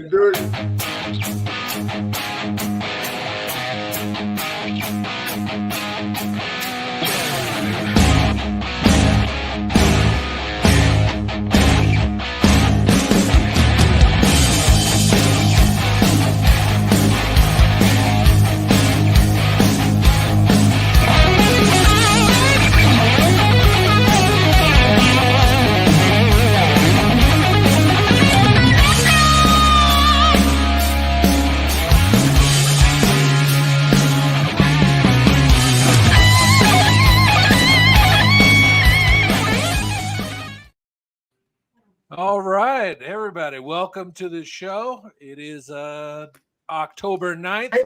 do it. All right, everybody, welcome to the show. It is October 9th,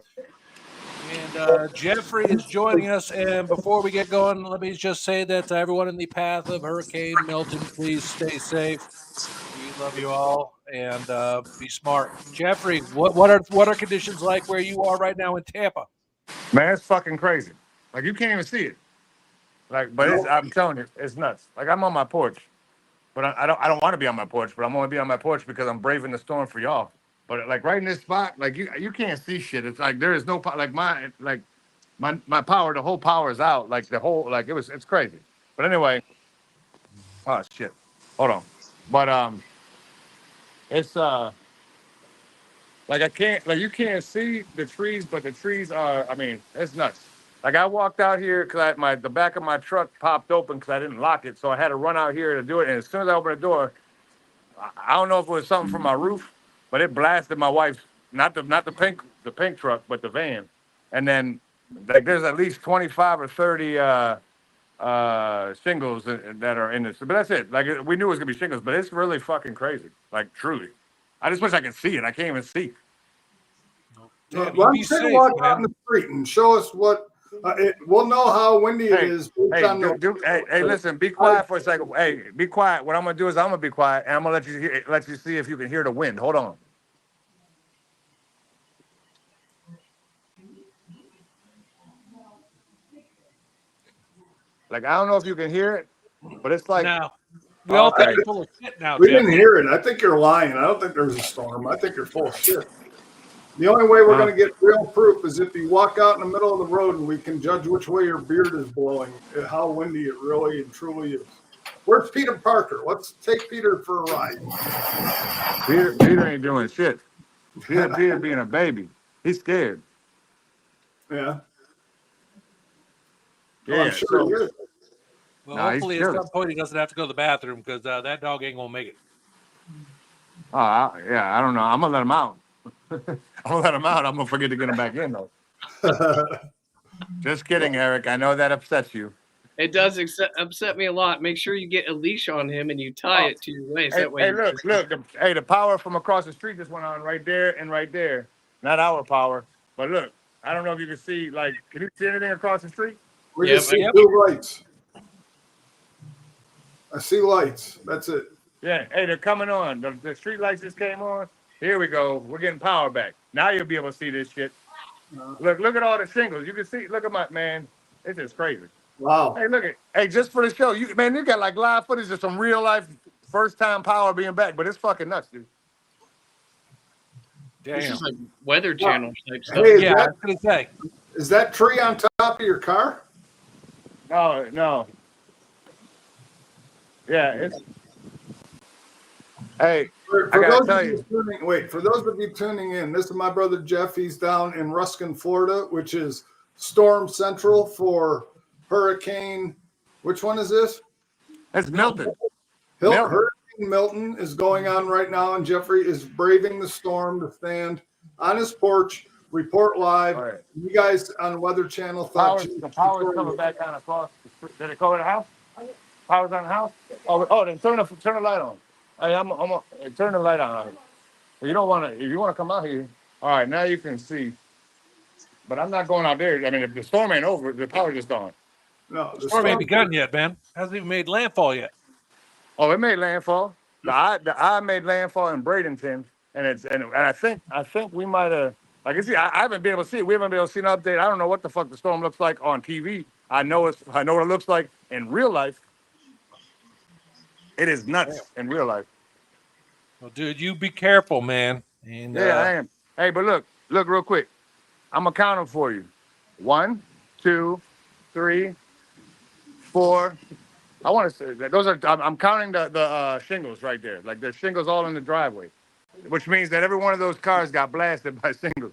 and Jeffrey is joining us. And before we get going, let me just say that everyone in the path of Hurricane Milton, please stay safe. We love you all, and be smart. Jeffrey, what are conditions like where you are right now in Tampa? Man, it's fucking crazy. Like you can't even see it. Like, but it's, I'm telling you, it's nuts. Like I'm on my porch, but I don't want to be on my porch, but I'm only be on my porch because I'm braving the storm for y'all. But like right in this spot, like you can't see shit. It's like there is no like my power. The whole power is out. Like the whole it's crazy. But anyway, oh shit, hold on. But it's like I can't, like you can't see the trees, but the trees are. I mean, it's nuts. Like I walked out here because the back of my truck popped open because I didn't lock it, so I had to run out here to do it. And as soon as I opened the door, I don't know if it was something from my roof, but it blasted my wife's not the pink truck, but the van. And then like there's at least 25 or 30 shingles that are in this. But that's it. Like we knew it was gonna be shingles, but it's really fucking crazy. Like truly, I just wish I could see it. I can't even see. Why don't you take a walk out in the street and show us what we'll know how windy it is. Hey, listen, be quiet for a second. Hey, be quiet. What I'm gonna do is I'm gonna be quiet and I'm gonna let you see if you can hear the wind. Hold on. Like I don't know if you can hear it, but it's like now we all think you're full of shit now. We didn't hear it. I think you're lying. I don't think there's a storm. I think you're full of shit. The only way we're going to get real proof is if you walk out in the middle of the road and we can judge which way your beard is blowing and how windy it really and truly is. Where's Peter Parker? Let's take Peter for a ride. Peter ain't doing shit. Peter being a baby. He's scared. Yeah. Yeah, I'm sure he is. Well, hopefully at some point he doesn't have to go to the bathroom because that dog ain't gonna make it. Oh, I don't know. I'm gonna let him out. I'm gonna let him out. I'm gonna forget to get him back in though. Just kidding, Eric. I know that upsets you. It does upset me a lot. Make sure you get a leash on him and you tie it to your waist. Hey, that way. Look. The power from across the street just went on right there and right there. Not our power, but look. I don't know if you can see. Like, can you see anything across the street? We just see two lights. I see lights. That's it. Yeah. Hey, they're coming on. The street lights just came on. Here we go. We're getting power back. Now you'll be able to see this shit. Look at all the shingles. You can see. Look at my man. It's just crazy. Wow. Hey, just for the show, you got like live footage of some real life first time power being back, but it's fucking nuts, dude. Damn. This is like Weather Channel type stuff. Hey, I was gonna say. Is that tree on top of your car? No. Yeah, it's. Hey, I gotta tell you. For those of you tuning in, this is my brother Jeff. He's down in Ruskin, Florida, which is storm central for Hurricane. Which one is this? It's Milton. Hurricane Milton is going on right now, and Jeffrey is braving the storm to stand on his porch, report live. Right. You guys on Weather Channel thought the power's coming back on across the street. Did it go to the house? Power's on the house? Oh, then turn the light on. Hey, I'm turn the light on. You don't want to. If you want to come out here, all right. Now you can see. But I'm not going out there. I mean, if the storm ain't over, the power just gone. No, the storm ain't begun yet, man. Hasn't even made landfall yet. Oh, it made landfall. The eye made landfall in Bradenton, and I think we might have. Like I see, I haven't been able to see it. We haven't been able to see an update. I don't know what the fuck the storm looks like on TV. I know what it looks like in real life. It is nuts in real life. Well, dude, you be careful, man. And Yeah, I am. Hey, but look real quick. I'm gonna count them for you. 1, 2, 3, 4. I want to say that those are. I'm counting the shingles right there. Like there's shingles all in the driveway, which means that every one of those cars got blasted by shingles.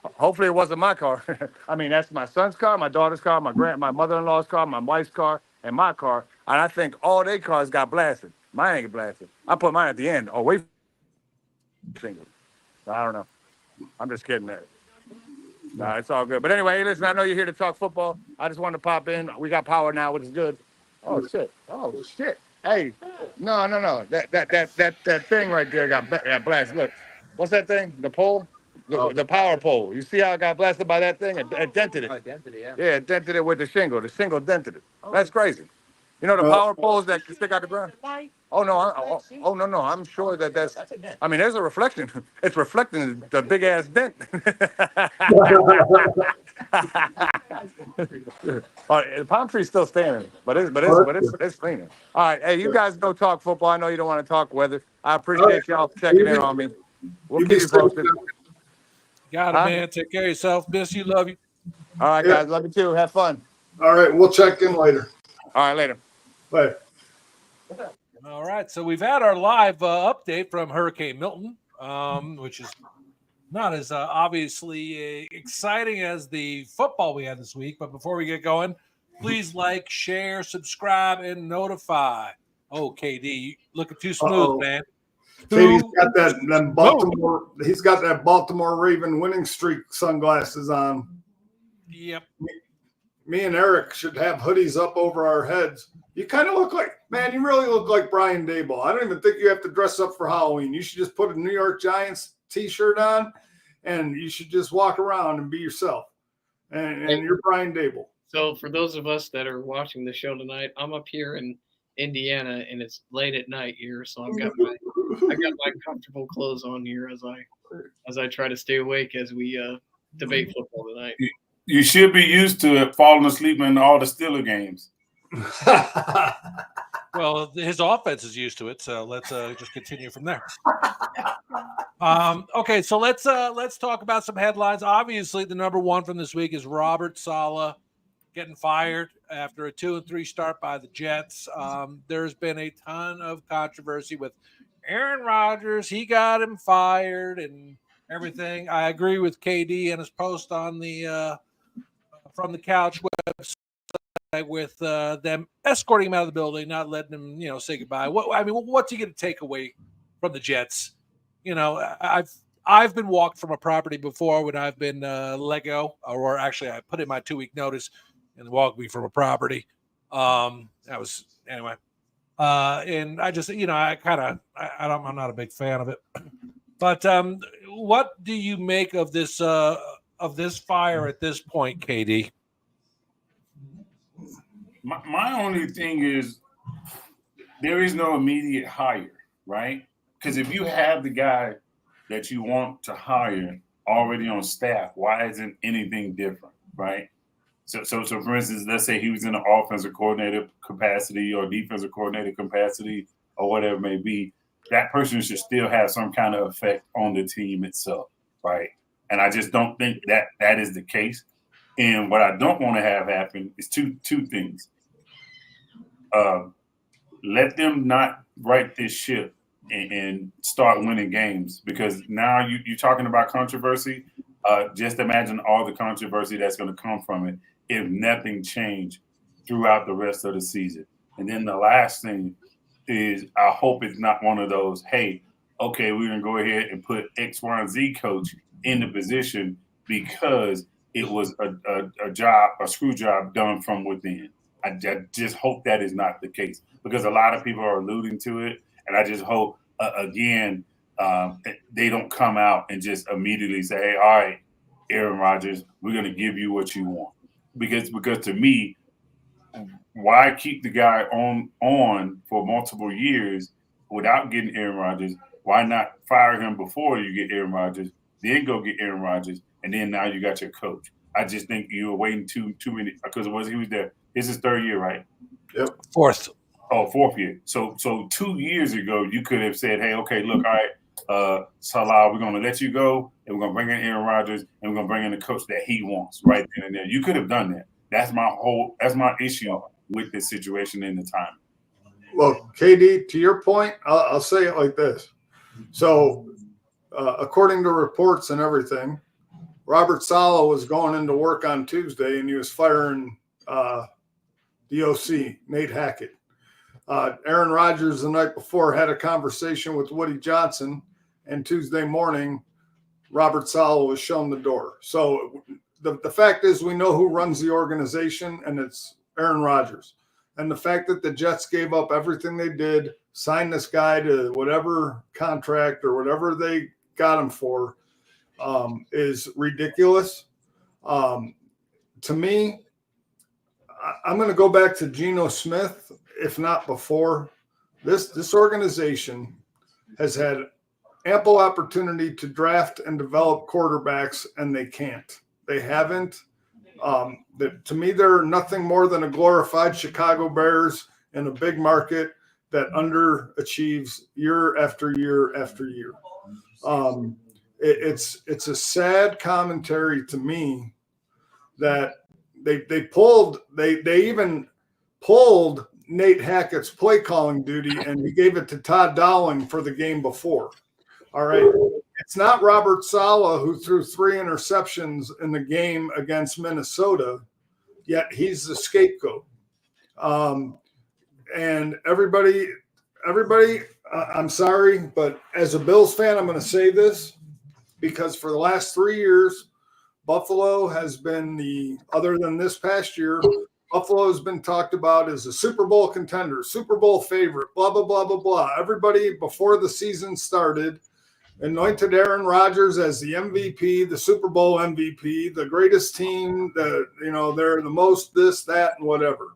Hopefully, it wasn't my car. I mean, that's my son's car, my daughter's car, my mother-in-law's car, my wife's car, and my car. And I think all their cars got blasted. Mine ain't get blasted. I put mine at the end, away from shingles. I don't know. I'm just kidding there. Nah, it's all good. But anyway, hey, listen, I know you're here to talk football. I just wanted to pop in. We got power now, which is good. Oh shit. Oh shit. Hey, no. That thing right there got blasted. Look, what's that thing? The pole? The power pole. You see how it got blasted by that thing? It dented it. Yeah, it dented it with the shingle. The shingle dented it. That's crazy. You know the power poles that stick out the ground? Oh no! No! I'm sure that's. I mean, there's a reflection. It's reflecting the big ass dent. The palm tree's still standing, but it's cleaning. All right, hey, you guys go talk football. I know you don't want to talk weather. I appreciate y'all checking in on me. We'll keep you posted. got it, man. Take care of yourself. Miss you. Love you. All right, guys. Love you too. Have fun. All right, we'll check in later. All right, later. Bye. All right, so we've had our live update from Hurricane Milton, which is not as obviously exciting as the football we had this week. But before we get going, please like, share, subscribe, and notify. Oh, KD, looking too smooth, man. Katie's got that Baltimore. He's got that Baltimore Raven winning streak sunglasses on. Yep. Me and Eric should have hoodies up over our heads. You kind of look like, man, you really look like Brian Daboll. I don't even think you have to dress up for Halloween. You should just put a New York Giants t-shirt on, and you should just walk around and be yourself. And you're Brian Daboll. So for those of us that are watching the show tonight, I'm up here in Indiana, and it's late at night here, so I got my comfortable clothes on here as I try to stay awake as we debate football tonight. You should be used to it, falling asleep in all the Steeler games. Well, his offense is used to it, so let's just continue from there. Okay, so let's talk about some headlines. Obviously, the number one from this week is Robert Saleh getting fired after a 2-3 start by the Jets. There's been a ton of controversy with Aaron Rodgers. He got him fired and everything. I agree with KD and his post on the from the couch website with them escorting him out of the building, not letting him, say goodbye. What's he going to take away from the Jets? I've been walked from a property before when I've been let go, or actually I put in my 2-week notice and walked me from a property. And I just, I'm not a big fan of it. But what do you make of this fire at this point, KD? My only thing is there is no immediate hire, right? Because if you have the guy that you want to hire already on staff, why isn't anything different, right? So for instance, let's say he was in an offensive coordinator capacity or defensive coordinator capacity or whatever it may be, that person should still have some kind of effect on the team itself, right? And I just don't think that is the case. And what I don't want to have happen is two things. Let them not right this ship and start winning games, because now you're talking about controversy. Just imagine all the controversy that's going to come from it if nothing changed throughout the rest of the season. And then the last thing is, I hope it's not one of those, hey, okay, we're going to go ahead and put X, Y, and Z coach in the position because it was a screw job done from within. I just hope that is not the case, because a lot of people are alluding to it. And I just hope, they don't come out and just immediately say, hey, all right, Aaron Rodgers, we're going to give you what you want. Because to me, why keep the guy on for multiple years without getting Aaron Rodgers? Why not fire him before you get Aaron Rodgers, then go get Aaron Rodgers, and then now you got your coach? I just think you were waiting too many, because he was there. This is his third year, right? Yep. Fourth. Oh, fourth year. So 2 years ago, you could have said, hey, okay, look, all right, Salah, we're going to let you go, and we're going to bring in Aaron Rodgers, and we're going to bring in the coach that he wants right then and there. You could have done that. That's my issue with this situation in the time. Look, KD, to your point, I'll say it like this. So, according to reports and everything, Robert Saleh was going into work on Tuesday, and he was firing the OC, Nate Hackett. Aaron Rodgers the night before had a conversation with Woody Johnson, and Tuesday morning, Robert Saleh was shown the door. So the fact is we know who runs the organization, and it's Aaron Rodgers. And the fact that the Jets gave up everything they did, signed this guy to whatever contract or whatever they got him for is ridiculous. To me, I'm going to go back to Geno Smith, if not before. This organization has had ample opportunity to draft and develop quarterbacks, and they can't. They haven't. To me, they're nothing more than a glorified Chicago Bears in a big market that underachieves year after year after year. It's a sad commentary to me that they even pulled Nate Hackett's play calling duty, and he gave it to Todd Dowling for the game before. All right. It's not Robert Saleh who threw 3 interceptions in the game against Minnesota, yet he's the scapegoat. And everybody, I'm sorry, but as a Bills fan, I'm going to say this because for the last 3 years, Buffalo has been other than this past year, Buffalo has been talked about as a Super Bowl contender, Super Bowl favorite, blah, blah, blah, blah, blah. Everybody before the season started anointed Aaron Rodgers as the MVP, the Super Bowl MVP, the greatest team, they're the most this, that, and whatever.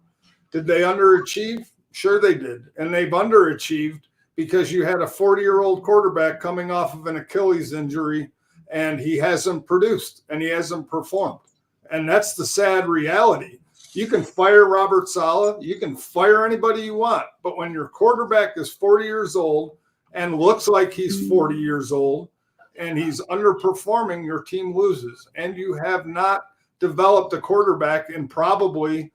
Did they underachieve? Sure they did. And they've underachieved because you had a 40-year-old quarterback coming off of an Achilles injury, and he hasn't produced and he hasn't performed. And that's the sad reality. You can fire Robert Saleh, you can fire anybody you want, but when your quarterback is 40 years old and looks like he's 40 years old and he's underperforming, your team loses. And you have not developed a quarterback in probably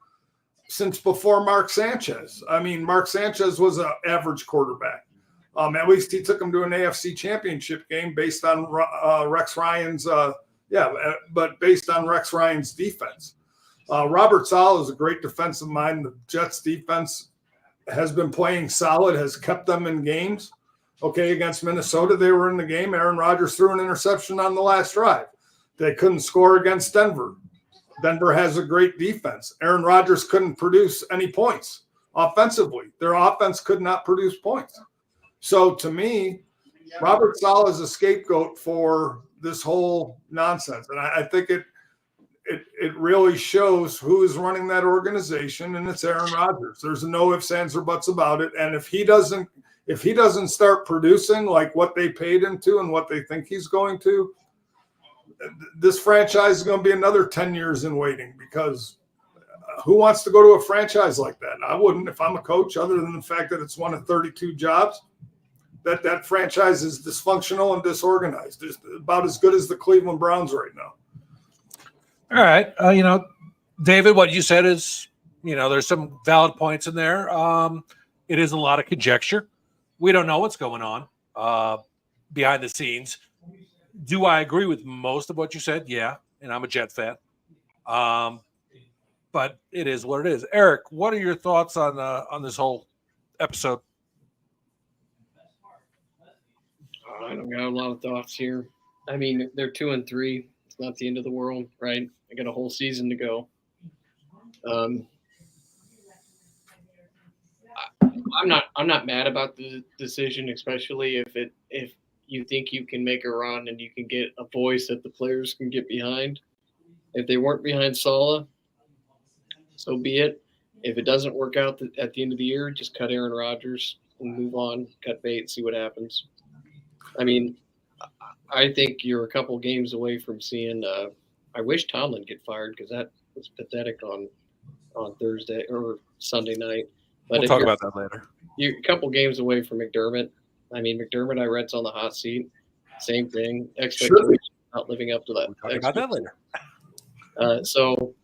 since before Mark Sanchez. I mean, Mark Sanchez was an average quarterback. At least he took him to an AFC championship game based on Rex Ryan's based on Rex Ryan's defense. Robert Saleh is a great defensive mind. The Jets defense has been playing solid, has kept them in games. Okay, against Minnesota, they were in the game. Aaron Rodgers threw an interception on the last drive. They couldn't score against Denver. Denver has a great defense. Aaron Rodgers couldn't produce any points offensively. Their offense could not produce points. So to me, Robert Saleh is a scapegoat for this whole nonsense. And I think it really shows who is running that organization, and it's Aaron Rodgers. There's no ifs, ands, or buts about it. And if he doesn't start producing like what they paid him to and what they think he's going to, this franchise is going to be another 10 years in waiting because who wants to go to a franchise like that? I wouldn't if I'm a coach, other than the fact that it's one of 32 jobs. That franchise is dysfunctional and disorganized. It's about as good as the Cleveland Browns right now. All right. David, what you said is, there's some valid points in there. It is a lot of conjecture. We don't know what's going on behind the scenes. Do I agree with most of what you said? Yeah, and I'm a Jet fan. But it is what it is. Eric, what are your thoughts on this whole episode? I don't got a lot of thoughts here. I mean, they're 2-3. It's not the end of the world, right? I got a whole season to go. I'm not mad about the decision, especially if you think you can make a run and you can get a voice that the players can get behind. If they weren't behind Saleh, so be it. If it doesn't work out at the end of the year, just cut Aaron Rodgers and move on, cut bait, see what happens. I mean, I think you're a couple games away from seeing I wish Tomlin get fired because that was pathetic on Thursday or Sunday night. But We'll talk about that later. You're a couple games away from McDermott. I mean, McDermott, I read's on the hot seat. Same thing. Expectations not living up to that. We'll talk about that later. So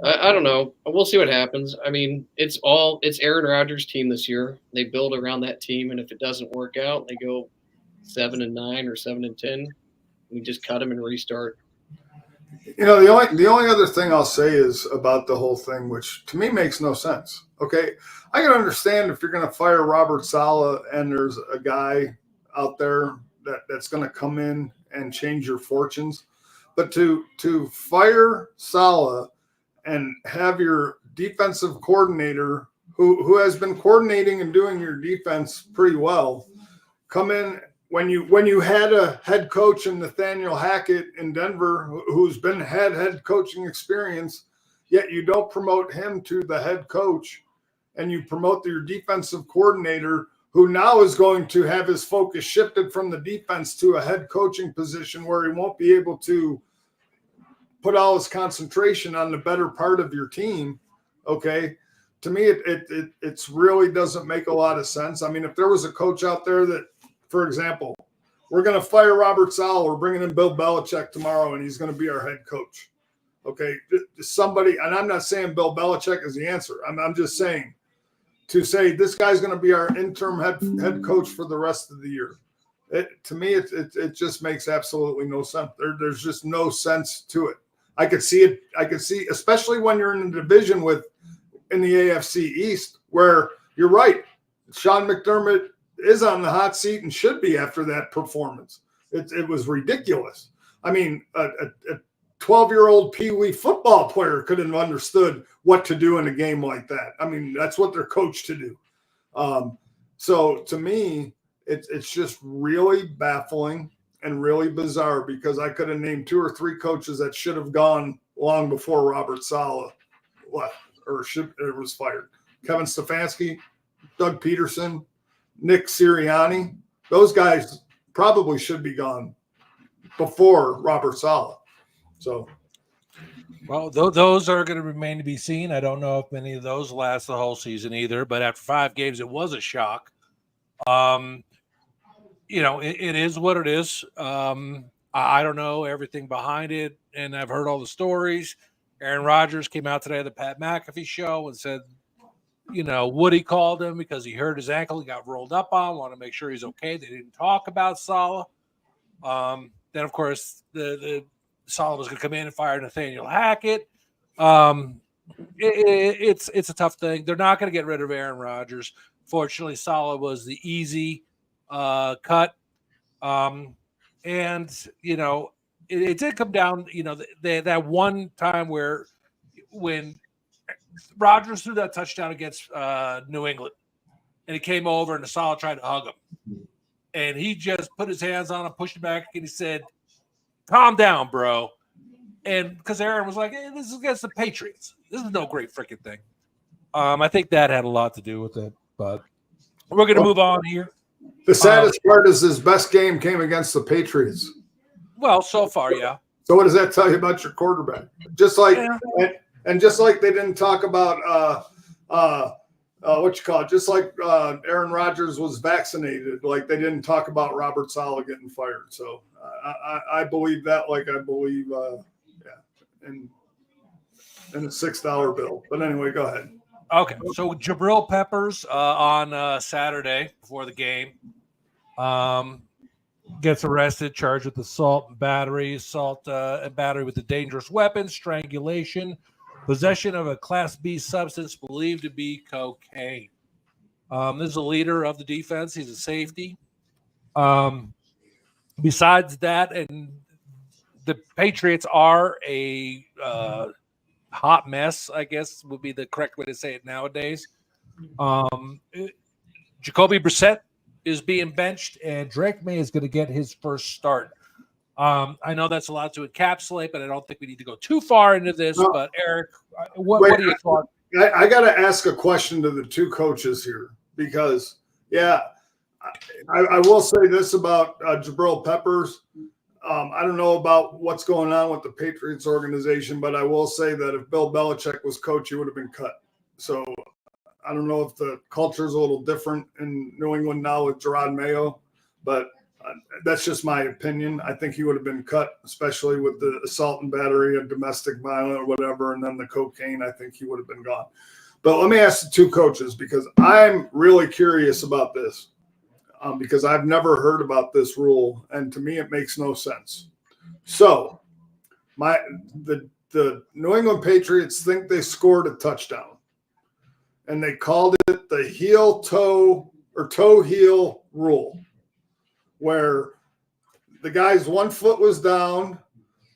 I don't know. We'll see what happens. I mean, it's Aaron Rodgers' team this year. They build around that team, and if it doesn't work out, they go 7-9 or 7-10. We just cut them and restart. You know, the only other thing I'll say is about the whole thing, which to me makes no sense. Okay, I can understand if you're going to fire Robert Saleh and there's a guy out there that's going to come in and change your fortunes, but to fire Saleh and have your defensive coordinator, who has been coordinating and doing your defense pretty well, come in when you had a head coach in Nathaniel Hackett in Denver, who's had head coaching experience, yet you don't promote him to the head coach, and you promote your defensive coordinator, who now is going to have his focus shifted from the defense to a head coaching position where he won't be able to put all his concentration on the better part of your team. Okay. To me, it really doesn't make a lot of sense. I mean, if there was a coach out there that, for example, we're going to fire Robert Saleh, we're bringing in Bill Belichick tomorrow, and he's going to be our head coach. Okay. Somebody, and I'm not saying Bill Belichick is the answer. I'm just saying to say this guy's going to be our interim head coach for the rest of the year. To me, it just makes absolutely no sense. There's just no sense to it. I could see it. I could see, especially when you're in a division in the AFC East, where you're right. Sean McDermott is on the hot seat and should be after that performance. It was ridiculous. I mean, a 12-year-old peewee football player could have understood what to do in a game like that. I mean, that's what they're coached to do. So to me, it's just really baffling and really bizarre, because I could have named 2 or 3 coaches that should have gone long before Robert Saleh left or was fired. Kevin Stefanski, Doug Peterson, Nick Sirianni. Those guys probably should be gone before Robert Saleh. So, well, those are going to remain to be seen. I don't know if any of those last the whole season either, but after 5 games, it was a shock. You know, it is what it is. I don't know everything behind it, and I've heard all the stories. Aaron Rodgers came out today at the Pat McAfee show and said, you know, Woody called him because he hurt his ankle. He got rolled up on, want to make sure he's okay. They didn't talk about Saleh. Then, of course, the Saleh was going to come in and fire Nathaniel Hackett. It's a tough thing. They're not going to get rid of Aaron Rodgers. Fortunately, Saleh was the easy cut. And, you know, it did come down, you know, that one time when Rodgers threw that touchdown against New England, and he came over and the Saleh tried to hug him. And he just put his hands on him, pushed him back, and he said, calm down, bro. And because Aaron was like, hey, this is against the Patriots. This is no great freaking thing. I think that had a lot to do with it. But we're going to move on here. The saddest part is his best game came against the Patriots. Well, so far, yeah. So what does that tell you about your quarterback? Just like and just like they didn't talk about what you call it, just like Aaron Rodgers was vaccinated, like they didn't talk about Robert Saleh getting fired. So I believe that, like I believe in a $6 bill. But anyway, go ahead. Okay, so Jabril Peppers on Saturday before the game gets arrested, charged with assault and battery with a dangerous weapon, strangulation, possession of a Class B substance believed to be cocaine. This is a leader of the defense. He's a safety. Besides that, and the Patriots are a hot mess, I guess would be the correct way to say it nowadays. Jacoby Brissett is being benched, and Drake May is going to get his first start. I know that's a lot to encapsulate, but I don't think we need to go too far into this. No. But Eric, what are your thoughts? I got to ask a question to the 2 coaches here, because, I will say this about Jabril Peppers. I don't know about what's going on with the Patriots organization, but I will say that if Bill Belichick was coach, he would have been cut. So I don't know if the culture is a little different in New England now with Gerard Mayo. but that's just my opinion. I think he would have been cut, especially with the assault and battery and domestic violence or whatever, and then the cocaine. I think he would have been gone. But let me ask the two coaches, because I'm really curious about this, because I've never heard about this rule, and to me it makes no sense. So the New England Patriots think they scored a touchdown, and they called it the heel-toe or toe-heel rule, where the guy's one foot was down,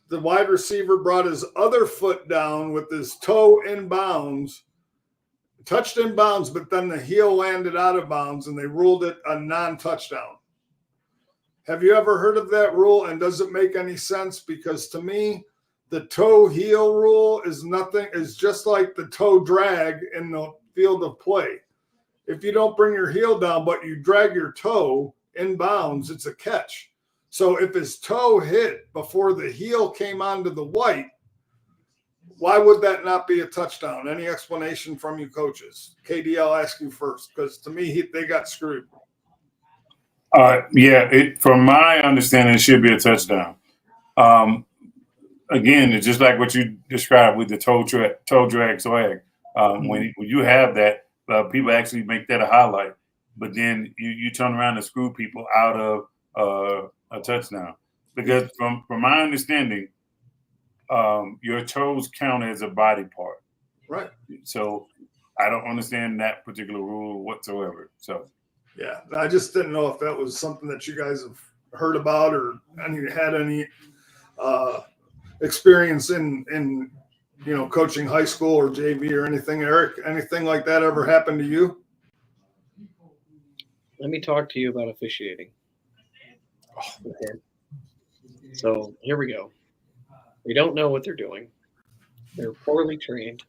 the wide receiver brought his other foot down with his toe in bounds, touched in bounds, but then the heel landed out of bounds, and they ruled it a non-touchdown. Have you ever heard of that rule, and does it make any sense? Because to me, the toe-heel rule is just like the toe drag in the field of play. If you don't bring your heel down, but you drag your toe in bounds, it's a catch. So if his toe hit before the heel came onto the white, why would that not be a touchdown? Any explanation from you coaches? KD, I'll ask you first, because to me, they got screwed. From my understanding, it should be a touchdown. Again, it's just like what you described with the toe drag swag. When you have that, people actually make that a highlight. But then you turn around and screw people out of a touchdown. Because from my understanding, your toes count as a body part. Right. So I don't understand that particular rule whatsoever. So yeah, I just didn't know if that was something that you guys have heard about or had any experience in coaching high school or JV or anything. Eric, anything like that ever happened to you? Let me talk to you about officiating. Okay. So here we go. They don't know what they're doing. They're poorly trained.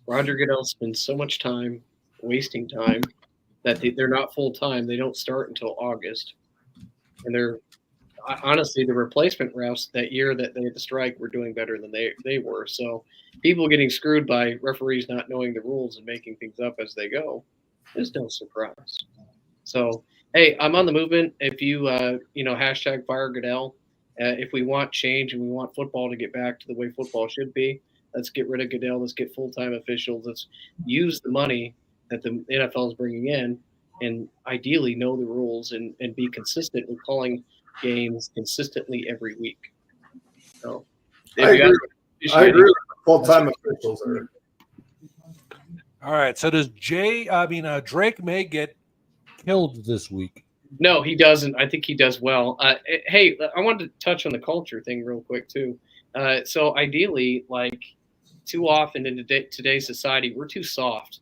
Roger Goodell spends so much time wasting time that they're not full time. They don't start until August. And they're honestly, the replacement refs that year that they had the strike were doing better than they were. So people getting screwed by referees not knowing the rules and making things up as they go is no surprise. So, hey, I'm on the movement. If you, hashtag fire Goodell, if we want change and we want football to get back to the way football should be, let's get rid of Goodell. Let's get full-time officials. Let's use the money that the NFL is bringing in and ideally know the rules and be consistent with calling games consistently every week. So, I agree with full-time officials. All right. So does Drake May get killed this week? No, he doesn't. I think he does well. Hey, I wanted to touch on the culture thing real quick too. So ideally, like too often in today's society, we're too soft.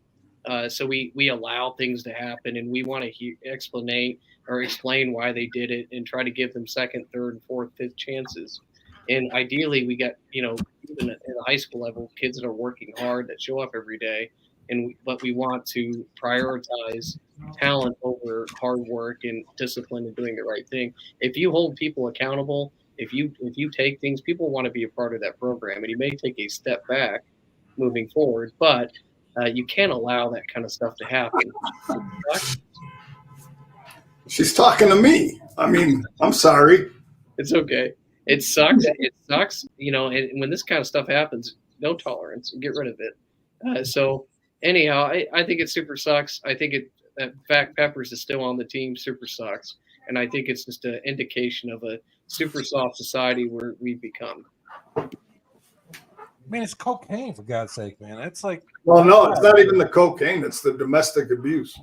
So we allow things to happen, and we want to explain why they did it, and try to give them second, third, and fourth, fifth chances. And ideally, we get even at the high school level, kids that are working hard, that show up every day, but we want to prioritize talent over hard work and discipline and doing the right thing. If you hold people accountable, if you take things, people want to be a part of that program, and you may take a step back moving forward, but you can't allow that kind of stuff to happen. She's talking to me. I mean, I'm sorry. It's okay. It sucks. It sucks. And when this kind of stuff happens, no tolerance. Get rid of it. So anyhow, I think it super sucks. I think that fact Peppers is still on the team super sucks. And I think it's just an indication of a super soft society where we've become. I mean, it's cocaine, for God's sake, man. It's like... Well, no, it's not even the cocaine. It's the domestic abuse.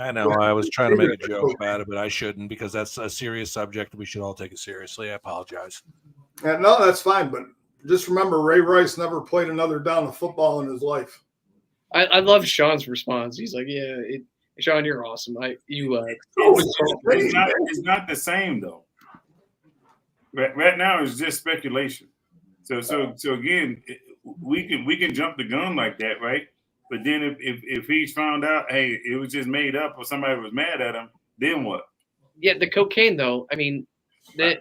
I know. I was trying to make a joke about it, but I shouldn't, because that's a serious subject. We should all take it seriously. I apologize. No, that's fine. But just remember, Ray Rice never played another down of football in his life. I love Sean's response. He's like, yeah, Sean, you're awesome. It's not the same, though. Right now, it's just speculation. So again, we can jump the gun like that, right? But then if he's found out, hey, it was just made up, or somebody was mad at him, then what? Yeah, the cocaine though. I mean, give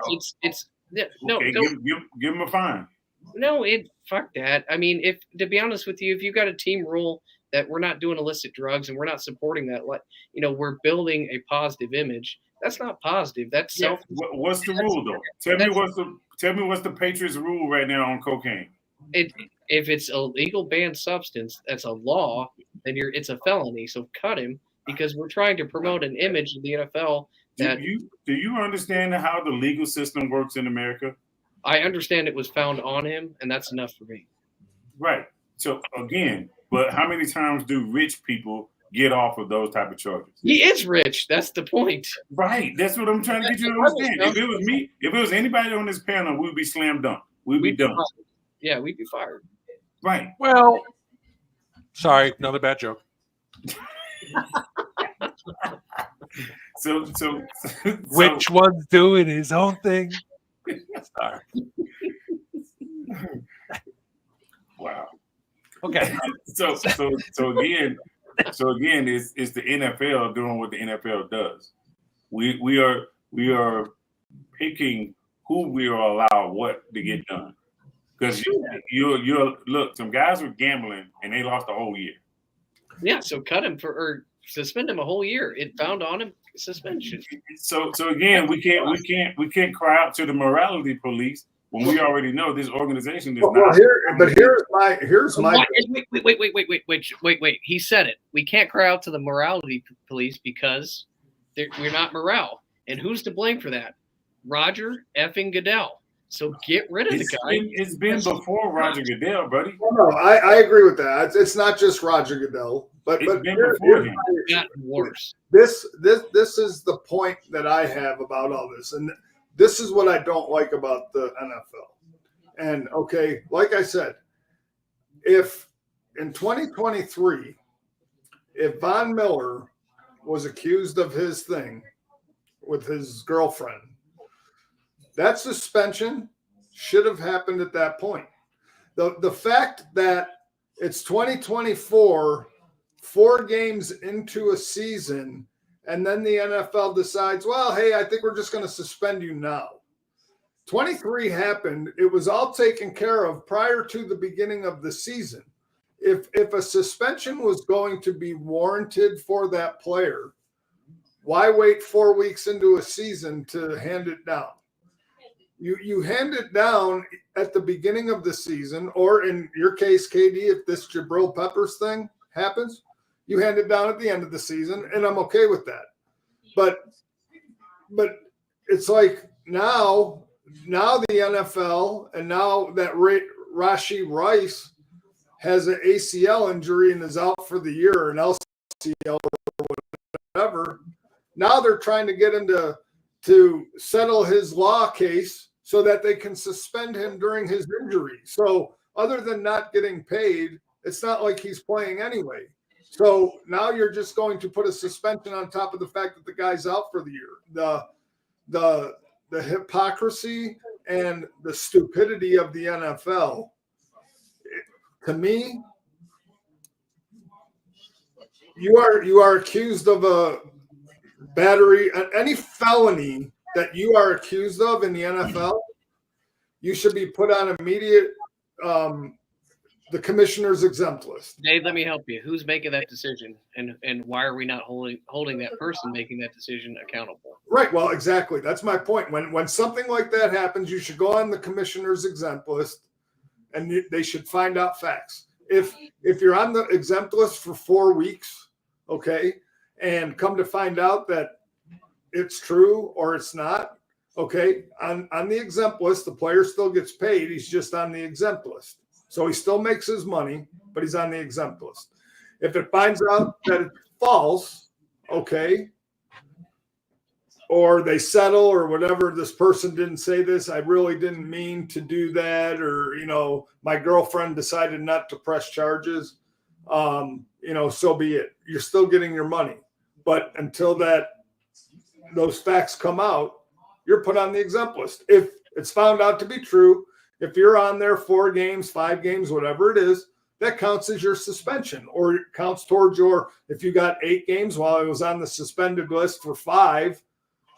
him a fine. No, fuck that. I mean, to be honest with you, if you got a team rule that we're not doing illicit drugs and we're not supporting that, we're building a positive image. That's not positive. That's Yeah. self. What's the rule though? Tell me what's the Patriots rule right now on cocaine? If it's a legal banned substance, that's a law. Then it's a felony. So cut him because we're trying to promote an image of the NFL. That Do you understand how the legal system works in America? I understand it was found on him, and that's enough for me. Right. So again, but how many times do rich people get off of those type of charges? He is rich. That's the point. Right. That's what I'm trying to get you to understand. If it was me, if it was anybody on this panel, we'd be slam dunk. We'd be done. Yeah, we'd be fired. Right. Well, sorry, another bad joke. So Which one's doing his own thing? Sorry. Wow. Okay. So again, it's the NFL doing what the NFL does. We are picking who we are allowed what to get done. Because you look, some guys were gambling and they lost the whole year. Yeah, so cut him or suspend him a whole year. It found on him suspension. So again, we can't cry out to the morality police when we already know this organization is not. Here's my Wait. He said it. We can't cry out to the morality police because we're not morale. And who's to blame for that? Roger effing Goodell. So get rid of the guy. It's been before Roger Goodell, buddy. No, I agree with that. It's not just Roger Goodell, but It's been before him. It's gotten worse. This is the point that I have about all this, and this is what I don't like about the NFL. And okay, like I said, if in 2023, if Von Miller was accused of his thing with his girlfriend, that suspension should have happened at that point. The fact that it's 2024, 4 games into a season, and then the NFL decides, well, hey, I think we're just going to suspend you now. 23 happened. It was all taken care of prior to the beginning of the season. If a suspension was going to be warranted for that player, why wait 4 weeks into a season to hand it down? You hand it down at the beginning of the season, or in your case, KD, if this Jabril Peppers thing happens, you hand it down at the end of the season, and I'm okay with that. But it's like now the NFL, and now that Rashee Rice has an ACL injury and is out for the year, or an LCL or whatever, now they're trying to get him to settle his law case so that they can suspend him during his injury. So other than not getting paid, it's not like he's playing anyway. So now you're just going to put a suspension on top of the fact that the guy's out for the year. The hypocrisy and the stupidity of the NFL, to me, you are accused of a battery, any felony that you are accused of in the NFL, you should be put on immediate the commissioner's exempt list. Dave, let me help you. Who's making that decision, and why are we not holding that person making that decision accountable? Right. Well, exactly. That's my point. When something like that happens, you should go on the commissioner's exempt list, and they should find out facts. If you're on the exempt list for 4 weeks, okay, and come to find out that it's true or it's not, okay, on the exempt list, the player still gets paid. He's just on the exempt list. So he still makes his money, but he's on the exempt list. If it finds out that it's false, okay, or they settle or whatever, this person didn't say this, I really didn't mean to do that, or, my girlfriend decided not to press charges, so be it. You're still getting your money. But until those facts come out, you're put on the exempt list. If it's found out to be true, if you're on there 4 games, 5 games, whatever it is, that counts as your suspension, or it counts towards if you got 8 games while I was on the suspended list for 5,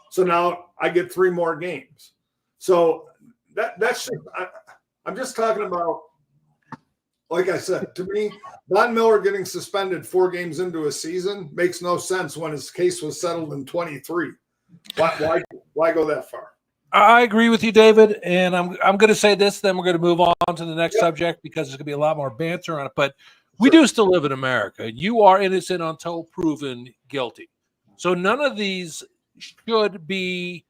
so now I get 3 more games. So that's just, I'm just talking about, like I said, to me, Von Miller getting suspended 4 games into a season makes no sense when his case was settled in 23. Why go that far? I agree with you, David, and I'm going to say this. Then we're going to move on to the next subject because there's going to be a lot more banter on it. But we do still live in America. You are innocent until proven guilty. So none of these should be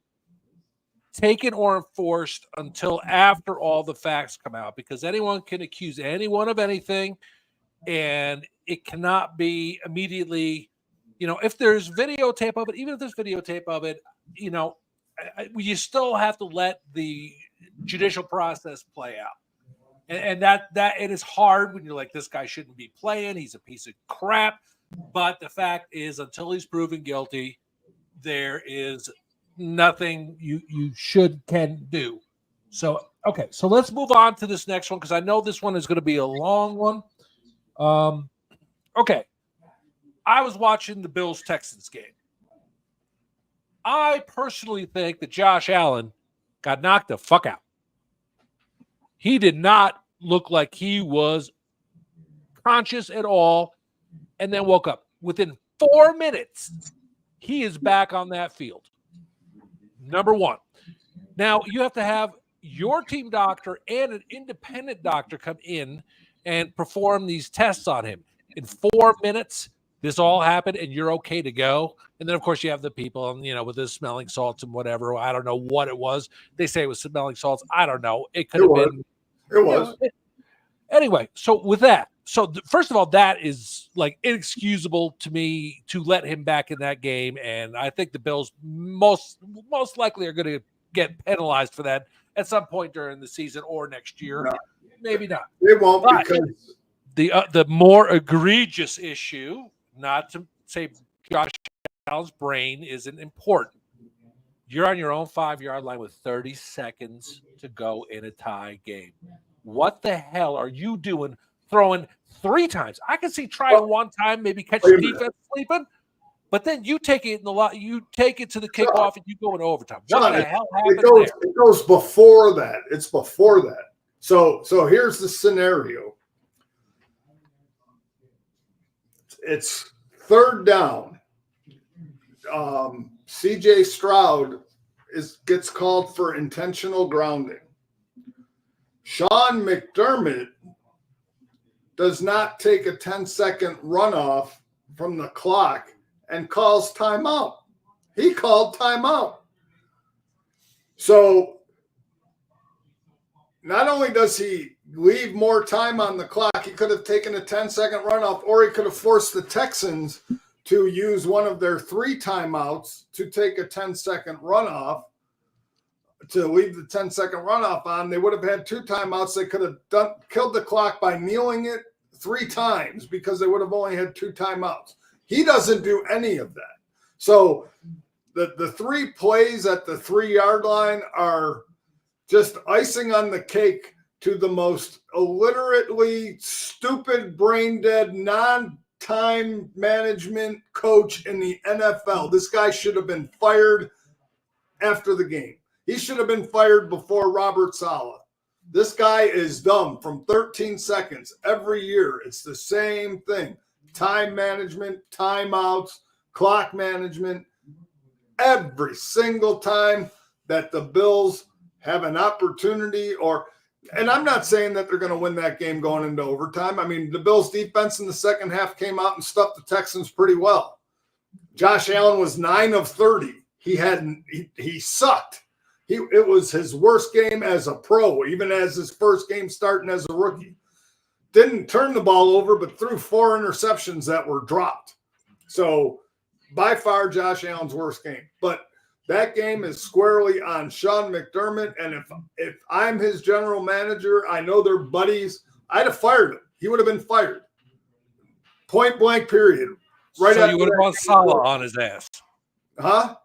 taken or enforced until after all the facts come out, because anyone can accuse anyone of anything, and it cannot be immediately. If there's videotape of it, even if there's videotape of it, you still have to let the judicial process play out. And that it is hard when you're like, this guy shouldn't be playing. He's a piece of crap. But the fact is, until he's proven guilty, there is nothing you can do. So, okay. So let's move on to this next one, because I know this one is going to be a long one. Okay. I was watching the Bills-Texans game. I personally think that Josh Allen got knocked the fuck out. He did not look like he was conscious at all, and then woke up. Within 4 minutes, he is back on that field. Number one. Now, you have to have your team doctor and an independent doctor come in and perform these tests on him. In 4 minutes, this all happened, and you're okay to go. And then, of course, you have the people, with the smelling salts and whatever. I don't know what it was. They say it was smelling salts. I don't know. It could have been. It was. Anyway, so with that, first of all, that is like inexcusable to me to let him back in that game. And I think the Bills most likely are going to get penalized for that at some point during the season or next year. No. Maybe not. They won't, but because the more egregious issue, not to say Josh Allen's brain isn't important. You're on your own 5-yard line with 30 seconds to go in a tie game. What the hell are you doing throwing 3 times? I can see trying one time, maybe catch the defense sleeping, but then you take it you take it to the kickoff and you go in overtime. What the hell happened there? It goes before that. It's before that. So here's the scenario. It's 3rd down. CJ Stroud gets called for intentional grounding. Sean McDermott does not take a 10-second runoff from the clock and calls timeout. He called timeout. So not only does he leave more time on the clock, he could have taken a 10-second runoff, or he could have forced the Texans to use one of their 3 timeouts to take a 10-second runoff, to leave the 10-second runoff on. They would have had 2 timeouts. They could have killed the clock by kneeling it 3 times, because they would have only had 2 timeouts. He doesn't do any of that. So the 3 plays at the 3-yard line are just icing on the cake to the most illiterately stupid, brain-dead, non-time management coach in the NFL. This guy should have been fired after the game. He should have been fired before Robert Saleh. This guy is dumb from 13 seconds every year. It's the same thing. Time management, timeouts, clock management. Every single time that the Bills have an opportunity, and I'm not saying that they're going to win that game going into overtime. I mean, the Bills defense in the second half came out and stuffed the Texans pretty well. Josh Allen was 9 of 30. He sucked. It was his worst game as a pro, even as his first game starting as a rookie. Didn't turn the ball over, but threw 4 interceptions that were dropped. So by far Josh Allen's worst game. But that game is squarely on Sean McDermott. And if I'm his general manager, I know they're buddies, I'd have fired him. He would have been fired. Point blank, period. Right. So you would have gone Saleh on his ass. Huh?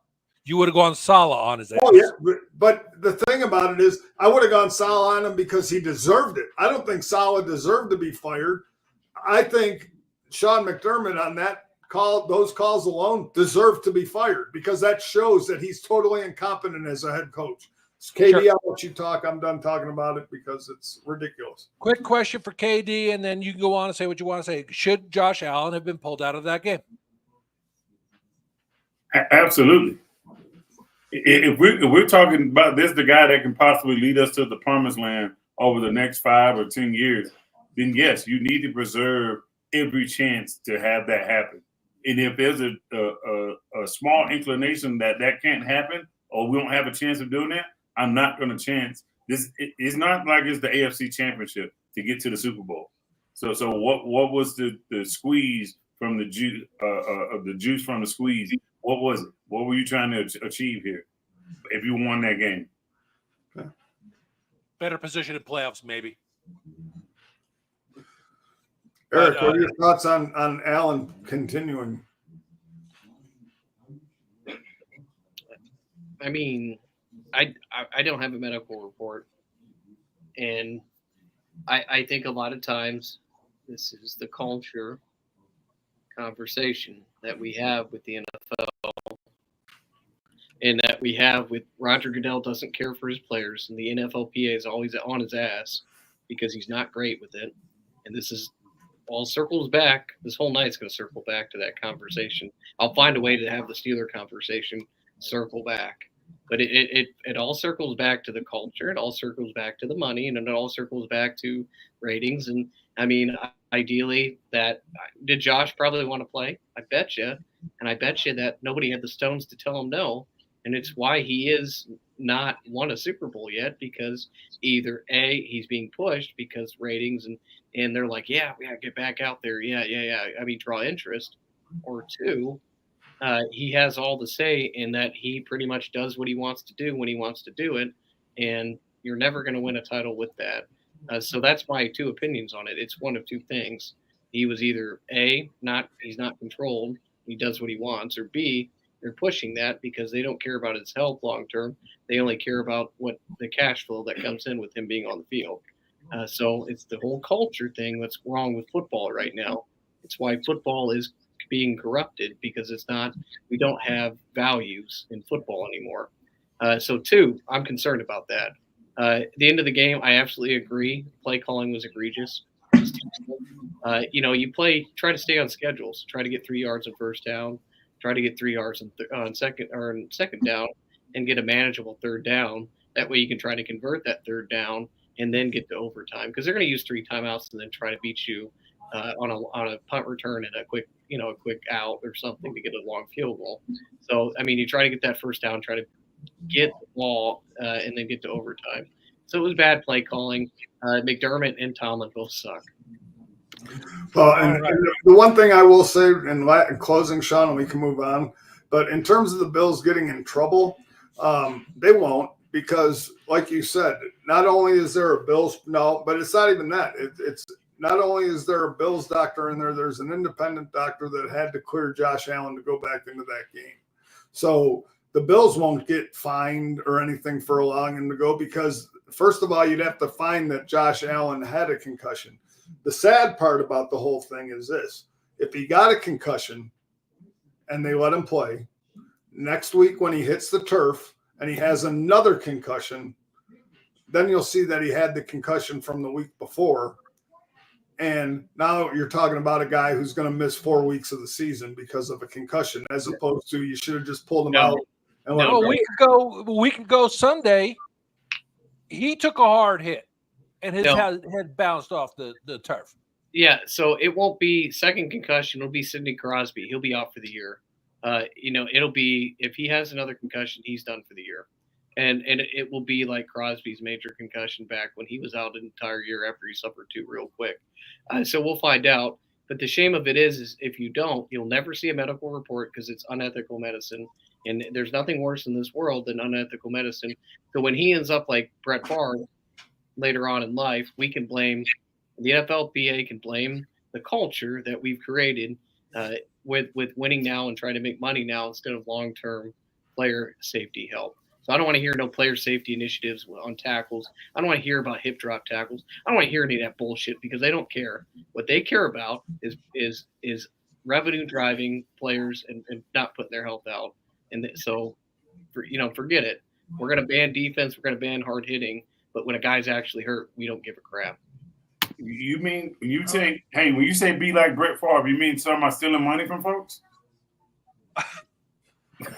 You would have gone Saleh on his ass. Oh, yeah. But the thing about it is, I would have gone Saleh on him because he deserved it. I don't think Saleh deserved to be fired. I think Sean McDermott on that call, those calls alone, deserve to be fired, because that shows that he's totally incompetent as a head coach. KD, sure. I'll let you talk. I'm done talking about it because it's ridiculous. Quick question for KD, and then you can go on and say what you want to say. Should Josh Allen have been pulled out of that game? Absolutely. if we're talking about this, the guy that can possibly lead us to the promised land over the next 5 or 10 years, then yes, you need to preserve every chance to have that happen. And if there's a small inclination that can't happen, or we don't have a chance of doing that, I'm not going to chance this. It's not like it's the AFC Championship to get to the Super Bowl. So what was the squeeze from the juice the juice from the squeeze? What was it? What were you trying to achieve here? If you won that game, Better position in playoffs, maybe. Eric, what are your thoughts on Allen continuing? I mean, I don't have a medical report, and I think a lot of times this is the culture conversation that we have with the NFL, and that we have with Roger Goodell doesn't care for his players, and the NFLPA is always on his ass because he's not great with it, and this is all circles back. This whole night's going to circle back to that conversation. I'll find a way to have the Steeler conversation circle back. But it all circles back to the culture. It all circles back to the money, and it all circles back to ratings. And I mean, ideally, did Josh probably want to play? I bet you. And I bet you that nobody had the stones to tell him no. And it's why he is not won a Super Bowl yet, because either A, he's being pushed because ratings and they're like, yeah, we got to get back out there. Yeah. I mean, draw interest. Or two, he has all the say in that he pretty much does what he wants to do when he wants to do it. And you're never going to win a title with that. So that's my two opinions on it. It's one of two things. He was either A, he's not controlled. He does what he wants, or B, they're pushing that because they don't care about his health long term. They only care about what the cash flow that comes in with him being on the field. So it's the whole culture thing that's wrong with football right now. It's why football is being corrupted, because we don't have values in football anymore. So two, I'm concerned about that. At the end of the game, I absolutely agree. Play calling was egregious. You try to stay on schedules, try to get 3 yards on first down, try to get 3 yards on second down, and get a manageable third down. That way you can try to convert that third down and then get to overtime, because they're going to use 3 timeouts and then try to beat you on a punt return and a quick out or something to get a long field goal. So, I mean, you try to get that first down, try to get the ball, and then get to overtime. So it was bad play calling. McDermott and Tomlin both suck. Well, and the one thing I will say in closing, Sean, and we can move on, but in terms of the Bills getting in trouble, they won't, because, like you said, not only is there a Bills – no, but it's not even that. It's not only is there a Bills doctor in there, there's an independent doctor that had to clear Josh Allen to go back into that game. So the Bills won't get fined or anything for allowing him to go, because, first of all, you'd have to find that Josh Allen had a concussion. The sad part about the whole thing is this. If he got a concussion and they let him play, next week when he hits the turf and he has another concussion, then you'll see that he had the concussion from the week before. And now you're talking about a guy who's going to miss 4 weeks of the season because of a concussion, as opposed to you should have just pulled him out. And let him go. A week ago Sunday, he took a hard hit, and his head bounced off the turf. Yeah, so it won't be second concussion. It'll be Sidney Crosby. He'll be out for the year. It'll be, if he has another concussion, he's done for the year. And it will be like Crosby's major concussion back when he was out an entire year after he suffered 2 real quick. So we'll find out. But the shame of it is if you don't, you'll never see a medical report, because it's unethical medicine. And there's nothing worse in this world than unethical medicine. So when he ends up like Brett Favre later on in life, we can blame the NFLPA, can blame the culture that we've created with winning now and trying to make money now instead of long-term player safety help. So I don't want to hear no player safety initiatives on tackles. I don't want to hear about hip drop tackles. I don't want to hear any of that bullshit, because they don't care. What they care about is revenue driving players and not putting their health out. And so, forget it. We're going to ban defense. We're going to ban hard hitting. But when a guy's actually hurt, we don't give a crap. You mean when you say be like Brett Favre, you mean something about stealing money from folks?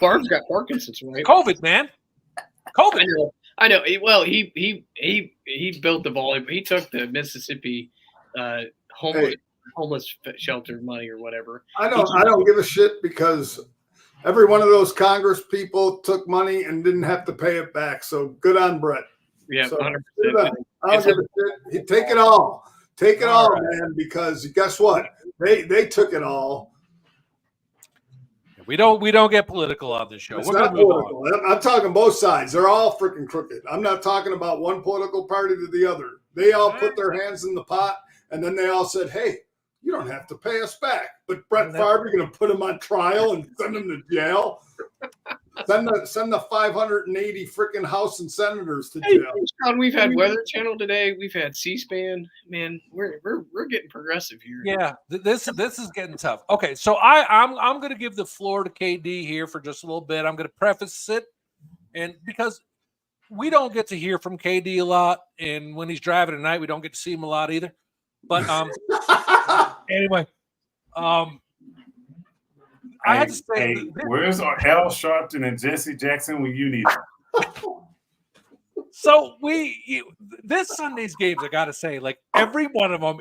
Barb got Parkinson's, right? COVID, man. COVID. I know. Well, he built the volleyball. He took the Mississippi homeless shelter money or whatever. I don't give a shit because every one of those Congress people took money and didn't have to pay it back. So good on Brett. Yeah, so, 100%. I don't give a shit. Take it all. Take it all, man, because guess what? They took it all. We don't get political on this show. It's We're not gonna move political. on. I'm talking both sides. They're all freaking crooked. I'm not talking about one political party to the other. They all put their hands in the pot, and then they all said, "Hey, you don't have to pay us back." But Brett Favre, you're going to put him on trial and send him to jail. Send the 580 freaking House and senators to jail. Sean, we've had Weather Channel today. We've had C-SPAN. Man, we're getting progressive here. Yeah, this is getting tough. Okay, so I'm going to give the floor to KD here for just a little bit. I'm going to preface it, and because we don't get to hear from KD a lot, and when he's driving at night, we don't get to see him a lot either. But anyway, I had to say, where's Al Sharpton and Jesse Jackson when you need them? So this Sunday's games, I gotta say, like every one of them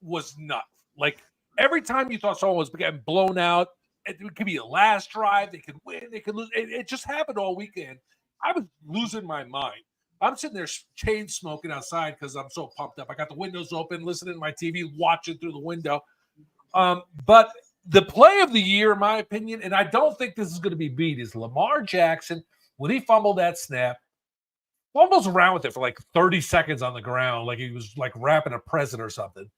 was nuts. Like every time you thought someone was getting blown out, it could be the last drive, they could win, they could lose. It just happened all weekend. I was losing my mind. I'm sitting there chain smoking outside because I'm so pumped up. I got the windows open, listening to my TV, watching through the window. But the play of the year, in my opinion, and I don't think this is going to be beat, is Lamar Jackson when he fumbled that snap. Fumbles around with it for like 30 seconds on the ground, like he was like wrapping a present or something.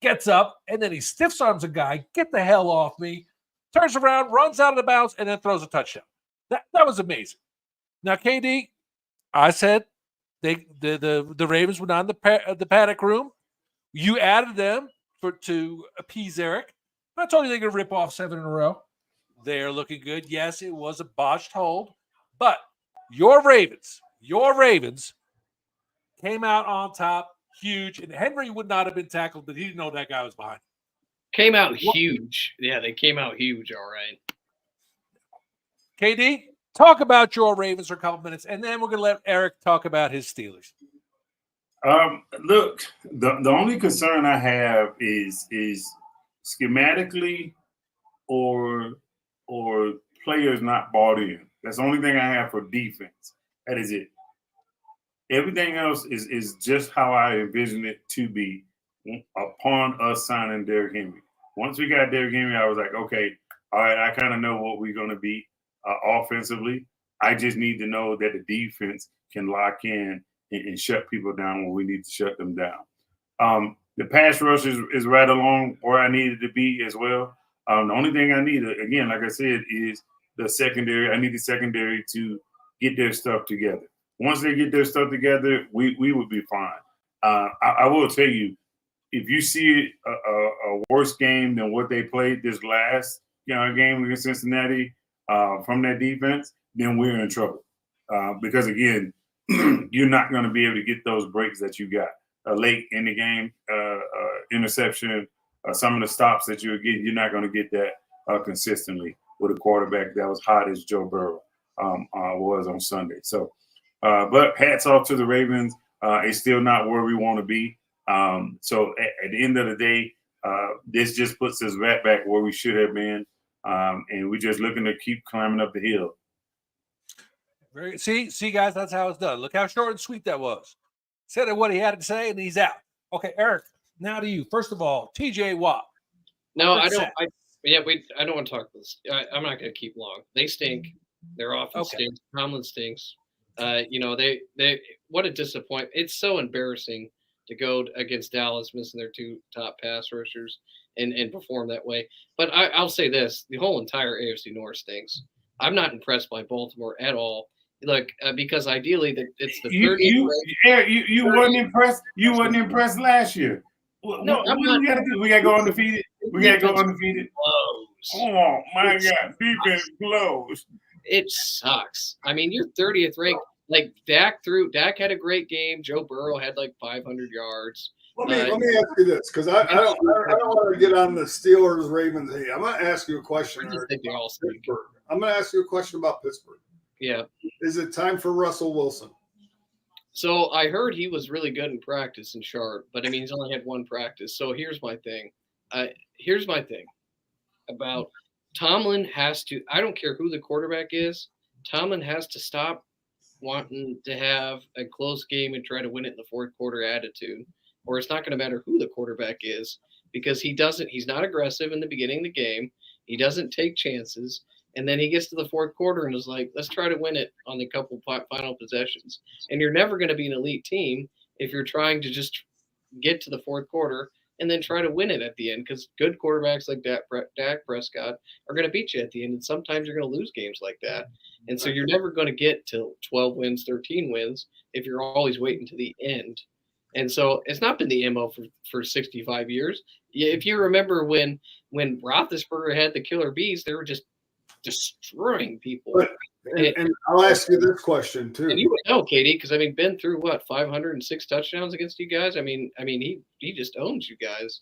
Gets up, and then he stiff arms a guy, get the hell off me, turns around, runs out of the bounds, and then throws a touchdown. That was amazing. Now, KD, I said the Ravens were not in the panic room. You added them to appease Eric. I told you they're going to rip off 7 in a row. They're looking good. Yes, it was a botched hold, but your Ravens came out on top, huge, and Henry would not have been tackled, but he didn't know that guy was behind. Came out huge. Yeah, they came out huge, all right. KD, talk about your Ravens for a couple minutes, and then we're going to let Eric talk about his Steelers. Look, the only concern I have is schematically or players not bought in. That's the only thing I have for defense. That is it. Everything else is just how I envision it to be upon us signing Derrick Henry. Once we got Derrick Henry, I was like, okay, all right, I kind of know what we're going to be offensively. I just need to know that the defense can lock in and shut people down when we need to shut them down. The pass rush is right along where I needed to be as well. The only thing I need, again, like I said, is the secondary. I need the secondary to get their stuff together. Once they get their stuff together, we would be fine. I will tell you, if you see a worse game than what they played this last game against Cincinnati from that defense, then we're in trouble. Because, again, you're not going to be able to get those breaks that you got late in the game, interception, some of the stops that you're getting. You're not going to get that consistently with a quarterback that was hot as Joe Burrow was on Sunday. So, but hats off to the Ravens. It's still not where we want to be. So at the end of the day, this just puts us right back where we should have been. And we're just looking to keep climbing up the hill. See, guys, that's how it's done. Look how short and sweet that was. Said what he had to say, and he's out. Okay, Eric, now to you. First of all, TJ Watt. No, I don't. I don't want to talk this. I'm not going to keep long. They stink. Their offense stinks. Tomlin stinks. They what a disappointment. It's so embarrassing to go against Dallas, missing their 2 top pass rushers and perform that way. But I'll say this: the whole entire AFC North stinks. I'm not impressed by Baltimore at all. Look, because ideally it's the 30th. You wasn't impressed. You wasn't impressed last year. No, I'm not. We got to go undefeated. We got to go undefeated. Oh my God, defense blows. It sucks. I mean, you're 30th ranked. Like Dak had a great game. Joe Burrow had like 500 yards. Let me ask you this, because I don't want to get on the Steelers Ravens. Hey, I'm going to ask you a question. I'm going to ask you a question about Pittsburgh. Yeah. Is it time for Russell Wilson? So I heard he was really good in practice and sharp, but I mean, he's only had one practice. So here's my thing. About Tomlin has to, I don't care who the quarterback is, Tomlin has to stop wanting to have a close game and try to win it in the fourth quarter attitude, or it's not going to matter who the quarterback is, because he's not aggressive in the beginning of the game. He doesn't take chances. And then he gets to the fourth quarter and is like, let's try to win it on the couple final possessions. And you're never going to be an elite team if you're trying to just get to the fourth quarter and then try to win it at the end, because good quarterbacks like Dak Prescott are going to beat you at the end. And sometimes you're going to lose games like that. And so you're never going to get to 12 wins, 13 wins if you're always waiting to the end. And so it's not been the MO for 65 years. If you remember when Roethlisberger had the killer bees, they were just destroying people. And I'll ask you this question too. And you would know, Katie, because I mean, Ben threw what 506 touchdowns against you guys. I mean, he just owns you guys.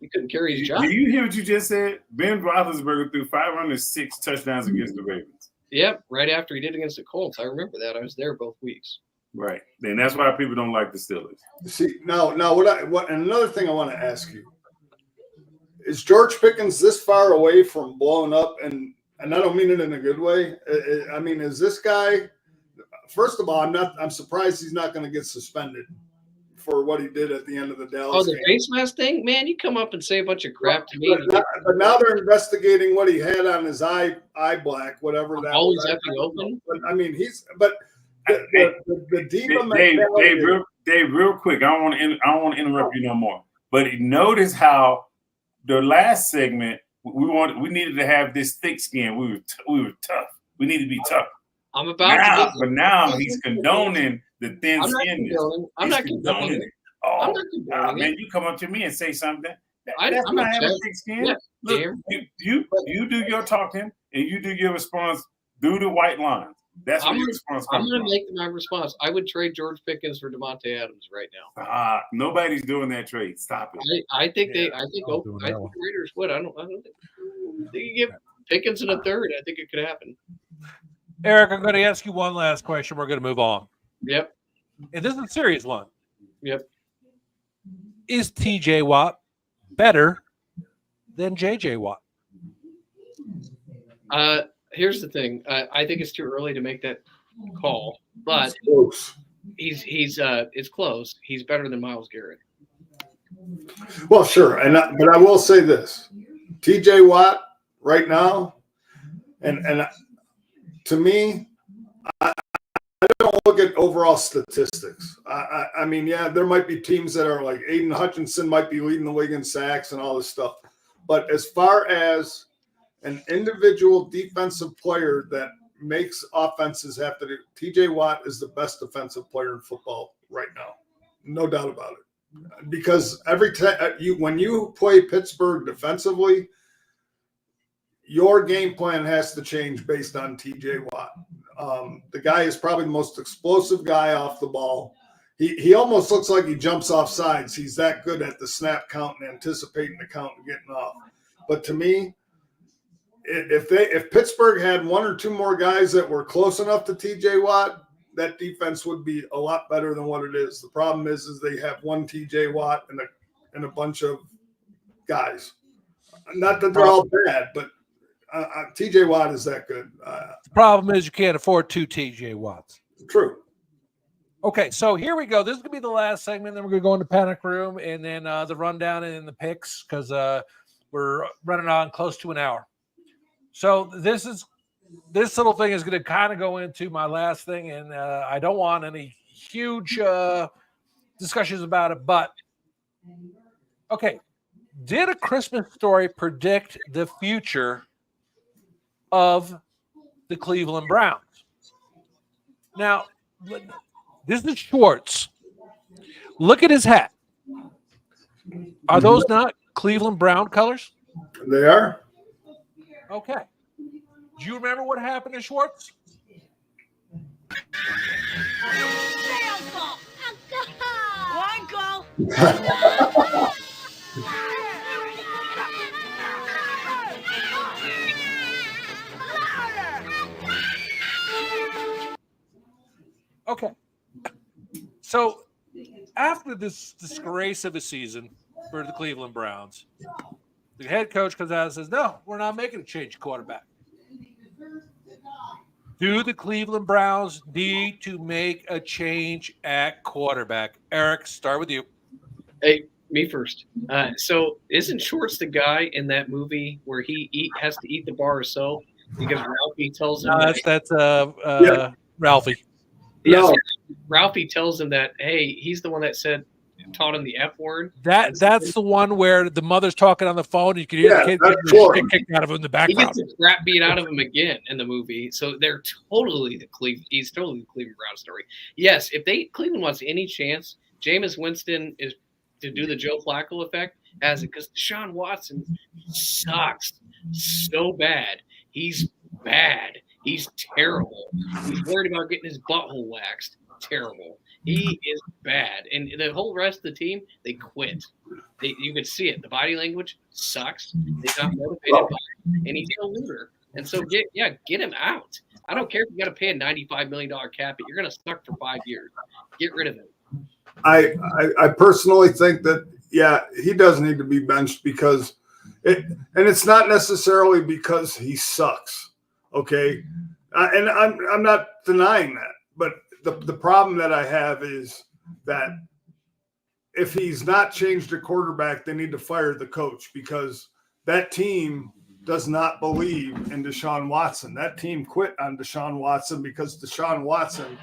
He couldn't carry his job. Do you hear what you just said? Ben Roethlisberger threw 506 touchdowns against the Ravens. Yep, right after he did against the Colts. I remember that. I was there both weeks. Right. And that's why people don't like the Steelers. See, now what another thing I want to ask you is, George Pickens this far away from blowing up? And I don't mean it in a good way. I mean, is this guy, first of all, I'm surprised he's not going to get suspended for what he did at the end of the Dallas game. Face mask thing? Man, you come up and say a bunch of crap to me. But now they're investigating what he had on his eye black, whatever that always was. having open. But I mean, the diva Dave, real quick, I don't want to interrupt you no more. But notice how the last segment we needed to have this thick skin. We were tough. We need to be tough. I'm about but now he's condoning the thin skin. I'm not condoning it. Oh, man, you come up to me and say something. That's I'm not not having thick skin. Yeah, Look, you do your talking and you do your response through the white lines. That's what your response comes I'm going from. to make my response. I would trade George Pickens for Devontae Adams right now. Nobody's doing that trade. Stop it. I think the Raiders would. I don't think they could give Pickens in a third. I think it could happen. Eric, I'm going to ask you one last question. We're going to move on. Yep. And this is a serious one. Yep. Is TJ Watt better than JJ Watt? Here's the thing. I think it's too early to make that call, but he's it's close. He's better than Myles Garrett. Well, sure, but I will say this: TJ Watt right now, and to me, I don't look at overall statistics. I mean, yeah, there might be teams that are like Aiden Hutchinson might be leading the league in sacks and all this stuff, but as far as an individual defensive player that makes offenses have to do, TJ Watt is the best defensive player in football right now. No doubt about it. Because every time when you play Pittsburgh defensively, your game plan has to change based on TJ Watt. The guy is probably the most explosive guy off the ball. He almost looks like he jumps off sides. He's that good at the snap count and anticipating the count and getting off. But to me, if Pittsburgh had one or two more guys that were close enough to TJ Watt, that defense would be a lot better than what it is. The problem is they have one TJ Watt and a bunch of guys. Not that they're all bad, but TJ Watt is that good. The problem is you can't afford two TJ Watts. True. Okay, so here we go. This is going to be the last segment. Then we're going to go into Panic Room and then the rundown and then the picks, because we're running on close to an hour. So this little thing is going to kind of go into my last thing, and I don't want any huge discussions about it. But, okay, did A Christmas Story predict the future of the Cleveland Browns? Now, this is Schwartz. Look at his hat. Are those not Cleveland Brown colors? They are. Okay. Do you remember what happened to Schwartz? Okay. So after this disgrace of a season for the Cleveland Browns, the head coach comes out and says, no, we're not making a change of quarterback. Do the Cleveland Browns need to make a change at quarterback? Eric, start with you. Hey, me first. So isn't Schwartz the guy in that movie where he has to eat the bar himself because Ralphie tells him That's Ralphie. yes, No. Ralphie tells him that, hey, he's the one that taught him the F word. That's the one where the mother's talking on the phone. And you can hear the kid getting the shit kicked out of him in the He background. gets the crap beat out of him again in the movie. So they're totally he's totally the Cleveland Brown story. Yes, if Cleveland wants any chance, Jameis Winston is to do the Joe Flacco effect as it, because Deshaun Watson sucks so bad. He's bad. He's terrible. He's worried about getting his butthole waxed. Terrible. He is bad. And the whole rest of the team, they quit. You can see it. The body language sucks. They're not motivated by it. And he's a loser. And so, get him out. I don't care if you got to pay a $95 million cap, but you're going to suck for 5 years. Get rid of him. I personally think that, he does need to be benched because it's not necessarily because he sucks. Okay. And I'm not denying that, but the problem that I have is that if he's not changed a quarterback, they need to fire the coach because that team does not believe in Deshaun Watson. That team quit on Deshaun Watson because Deshaun Watson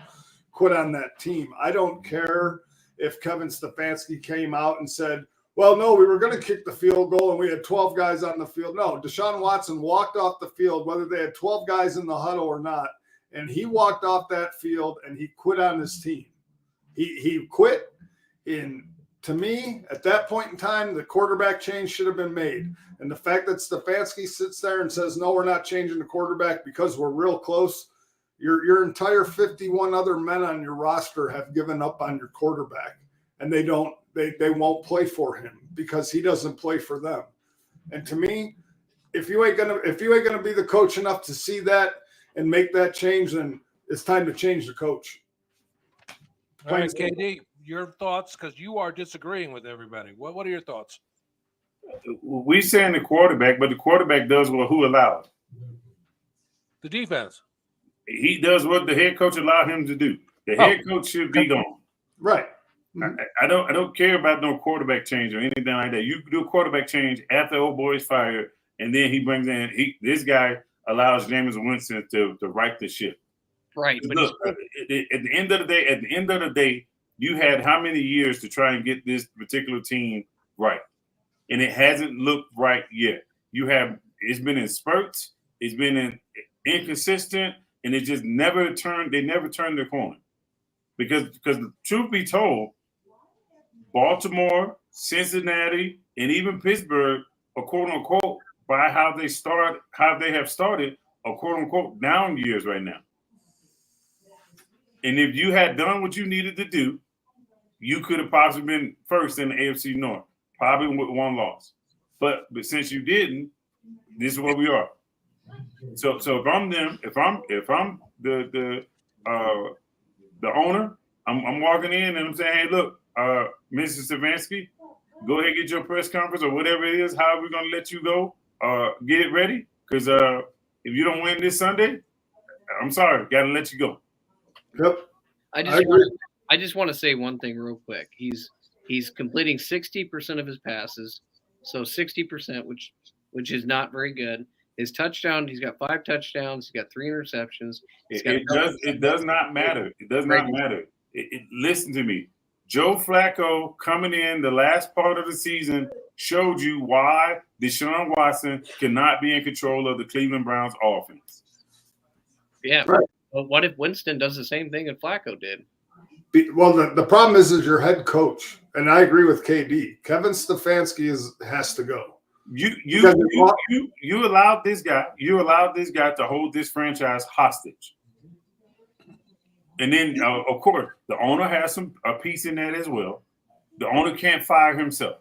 quit on that team. I don't care if Kevin Stefanski came out and said, well, no, we were going to kick the field goal and we had 12 guys on the field. No, Deshaun Watson walked off the field, whether they had 12 guys in the huddle or not. And he walked off that field and he quit on his team. He quit. And to me, at that point in time, the quarterback change should have been made. And the fact that Stefanski sits there and says, no, we're not changing the quarterback because we're real close. Your entire 51 other men on your roster have given up on your quarterback, and they won't play for him because he doesn't play for them. And to me, if you ain't gonna be the coach enough to see that and make that change, then it's time to change the coach. All right, KD, your thoughts, because you are disagreeing with everybody. What are your thoughts? We saying the quarterback, but the quarterback does what who allowed? The defense. He does what the head coach allowed him to do. The head coach should be gone. Right. I don't care about no quarterback change or anything like that. You do a quarterback change after old boy's fired, and then he brings in this guy allows Jameis Winston to right the ship. Right. But look, at the end of the day, you had how many years to try and get this particular team right, and it hasn't looked right yet. It's been in spurts, it's been inconsistent, and it just never turned. They never turned their corner because truth be told, Baltimore, Cincinnati, and even Pittsburgh are quote unquote by how they have started are quote unquote down years right now. And if you had done what you needed to do, you could have possibly been first in the AFC North, probably with one loss. But since you didn't, this is where we are. So if I'm them, if I'm the owner, I'm walking in and I'm saying, hey, look, Mr. Stefanski, go ahead and get your press conference or whatever it is. How are we gonna let you go? Get it ready, because if you don't win this Sunday, I'm sorry, gotta let you go. Yep. I just want to say one thing real quick. He's completing 60% of his passes, so 60%, which is not very good. His touchdown, he's got 5 touchdowns. He's got 3 interceptions. It does not matter. It does not matter. Listen to me. Joe Flacco coming in the last part of the season showed you why Deshaun Watson cannot be in control of the Cleveland Browns offense. Yeah. Right. Well, what if Winston does the same thing that Flacco did? Well, the problem is your head coach, and I agree with KD. Kevin Stefanski has to go. You allowed this guy to hold this franchise hostage. And then, of course, the owner has a piece in that as well. The owner can't fire himself.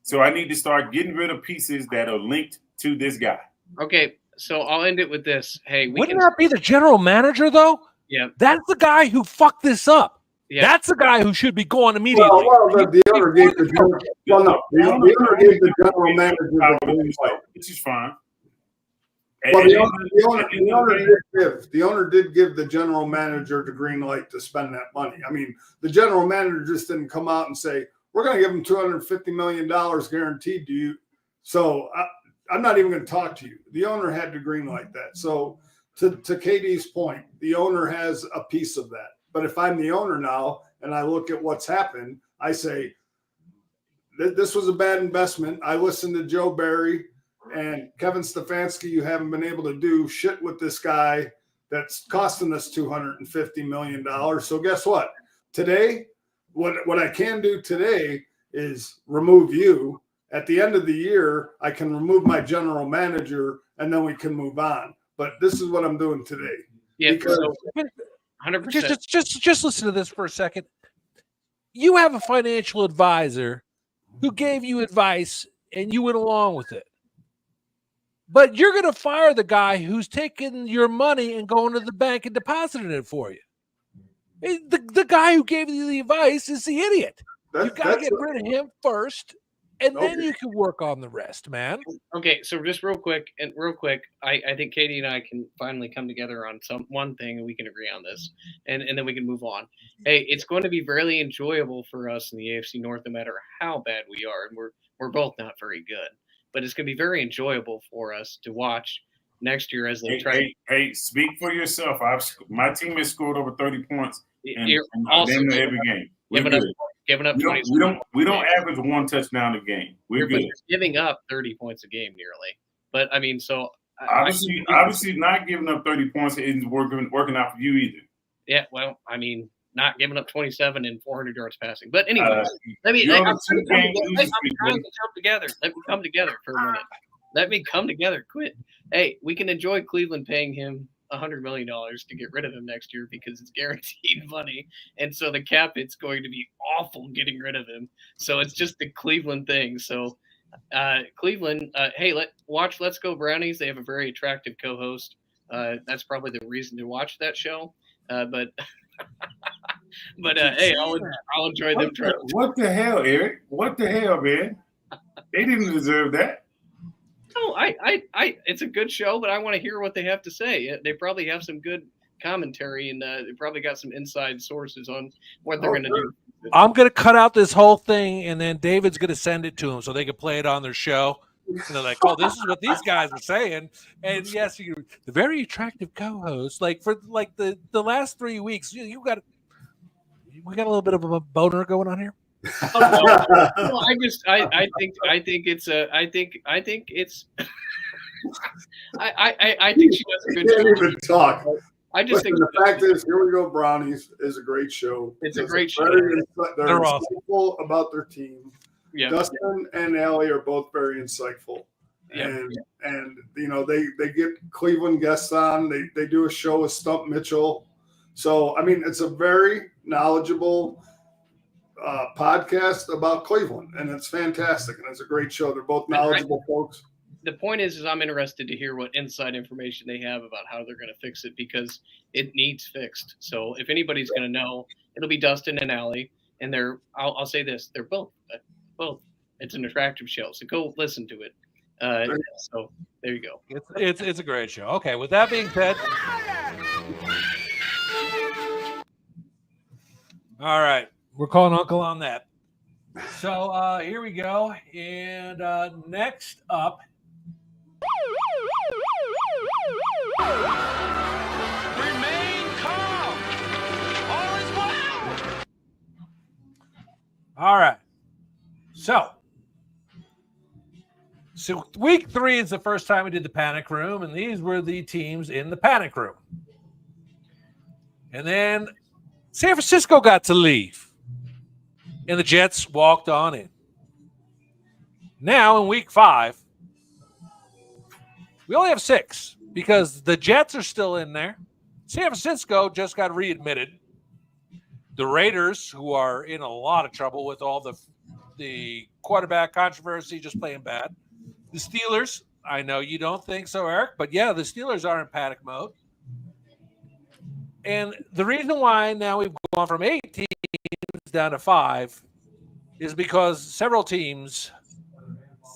So I need to start getting rid of pieces that are linked to this guy. Okay, so I'll end it with this. Hey, wouldn't that be the general manager, though? Yeah. That's the guy who fucked this up. Yeah. That's the guy who should be going immediately. Well, the owner gave the general. Well, no, the owner gave the general manager the green light. Which is fine. Well, the owner did give the general manager the green light to spend that money. I mean, the general manager just didn't come out and say, "We're going to give him $250 million guaranteed to you." So I'm not even going to talk to you. The owner had to green light that. So to KD's point, the owner has a piece of that. But if I'm the owner now and I look at what's happened, I say, this was a bad investment. I listened to Joe Barry and Kevin Stefanski. You haven't been able to do shit with this guy that's costing us $250 million. So guess what? Today, what I can do today is remove you. At the end of the year, I can remove my general manager and then we can move on. But this is what I'm doing today. Yeah, because 100%. Just listen to this for a second. You have a financial advisor who gave you advice and you went along with it. But you're going to fire the guy who's taking your money and going to the bank and depositing it for you. The guy who gave you the advice is the idiot. You got to get rid of him first, and then you can work on the rest, man. Okay, so just real quick, I think Katie and I can finally come together on one thing, and we can agree on this, and then we can move on. Hey, it's going to be really enjoyable for us in the AFC North, no matter how bad we are, and we're both not very good, but it's going to be very enjoyable for us to watch next year as they try. Hey, speak for yourself. My team has scored over 30 points in every game. Giving up 20. We don't average one touchdown a game. We're good. Giving up 30 points a game nearly. But I mean, so obviously not giving up 30 points isn't working out for you either. Yeah, well, I mean, not giving up 27 and 400 yards passing. But anyway, I'm trying to come together. Let me come together for a minute. Let me come together. Quit. Hey, we can enjoy Cleveland paying him $100 million to get rid of him next year because it's guaranteed money. And so the cap, it's going to be awful getting rid of him. So it's just the Cleveland thing. So Cleveland, hey, Let's Go Brownies. They have a very attractive co-host. That's probably the reason to watch that show. But hey, I'll enjoy them. What the hell, Eric? What the hell, man? They didn't deserve that. No, it's a good show, but I want to hear what they have to say. They probably have some good commentary, and they probably got some inside sources on what they're going to do. I'm going to cut out this whole thing, and then David's going to send it to them so they can play it on their show. And they're like, "Oh, this is what these guys are saying." And yes, the very attractive co-host. Like for the last 3 weeks, we got a little bit of a boner going on here. No, I think it's I think she does a good job. Can't even talk. I just think the fact is, Here We Go Brownies is a great show. It's a great show. They're insightful about their team. Yeah. Dustin and Allie are both very insightful. Yeah. And they get Cleveland guests on. They do a show with Stump Mitchell. So I mean, it's a very knowledgeable podcast about Cleveland, and it's fantastic, and it's a great show. They're both knowledgeable folks. The point is I'm interested to hear what inside information they have about how they're going to fix it, because it needs fixed. So if anybody's going to know, it'll be Dustin and Allie, and I'll say this, they're both. It's an attractive show, so go listen to it. So there you go. It's a great show. Okay, with that being said, all right. We're calling Uncle on that. So here we go. And next up. Remain calm. All is well. All right. So week 3 is the first time we did the panic room, and these were the teams in the panic room. And then San Francisco got to leave, and the Jets walked on in. Now in week 5, we only have 6 because the Jets are still in there. San Francisco just got readmitted. The Raiders, who are in a lot of trouble with all the quarterback controversy, just playing bad. The Steelers, I know you don't think so, Eric, but yeah, the Steelers are in panic mode. And the reason why now we've gone from 8 teams down to 5 is because several teams'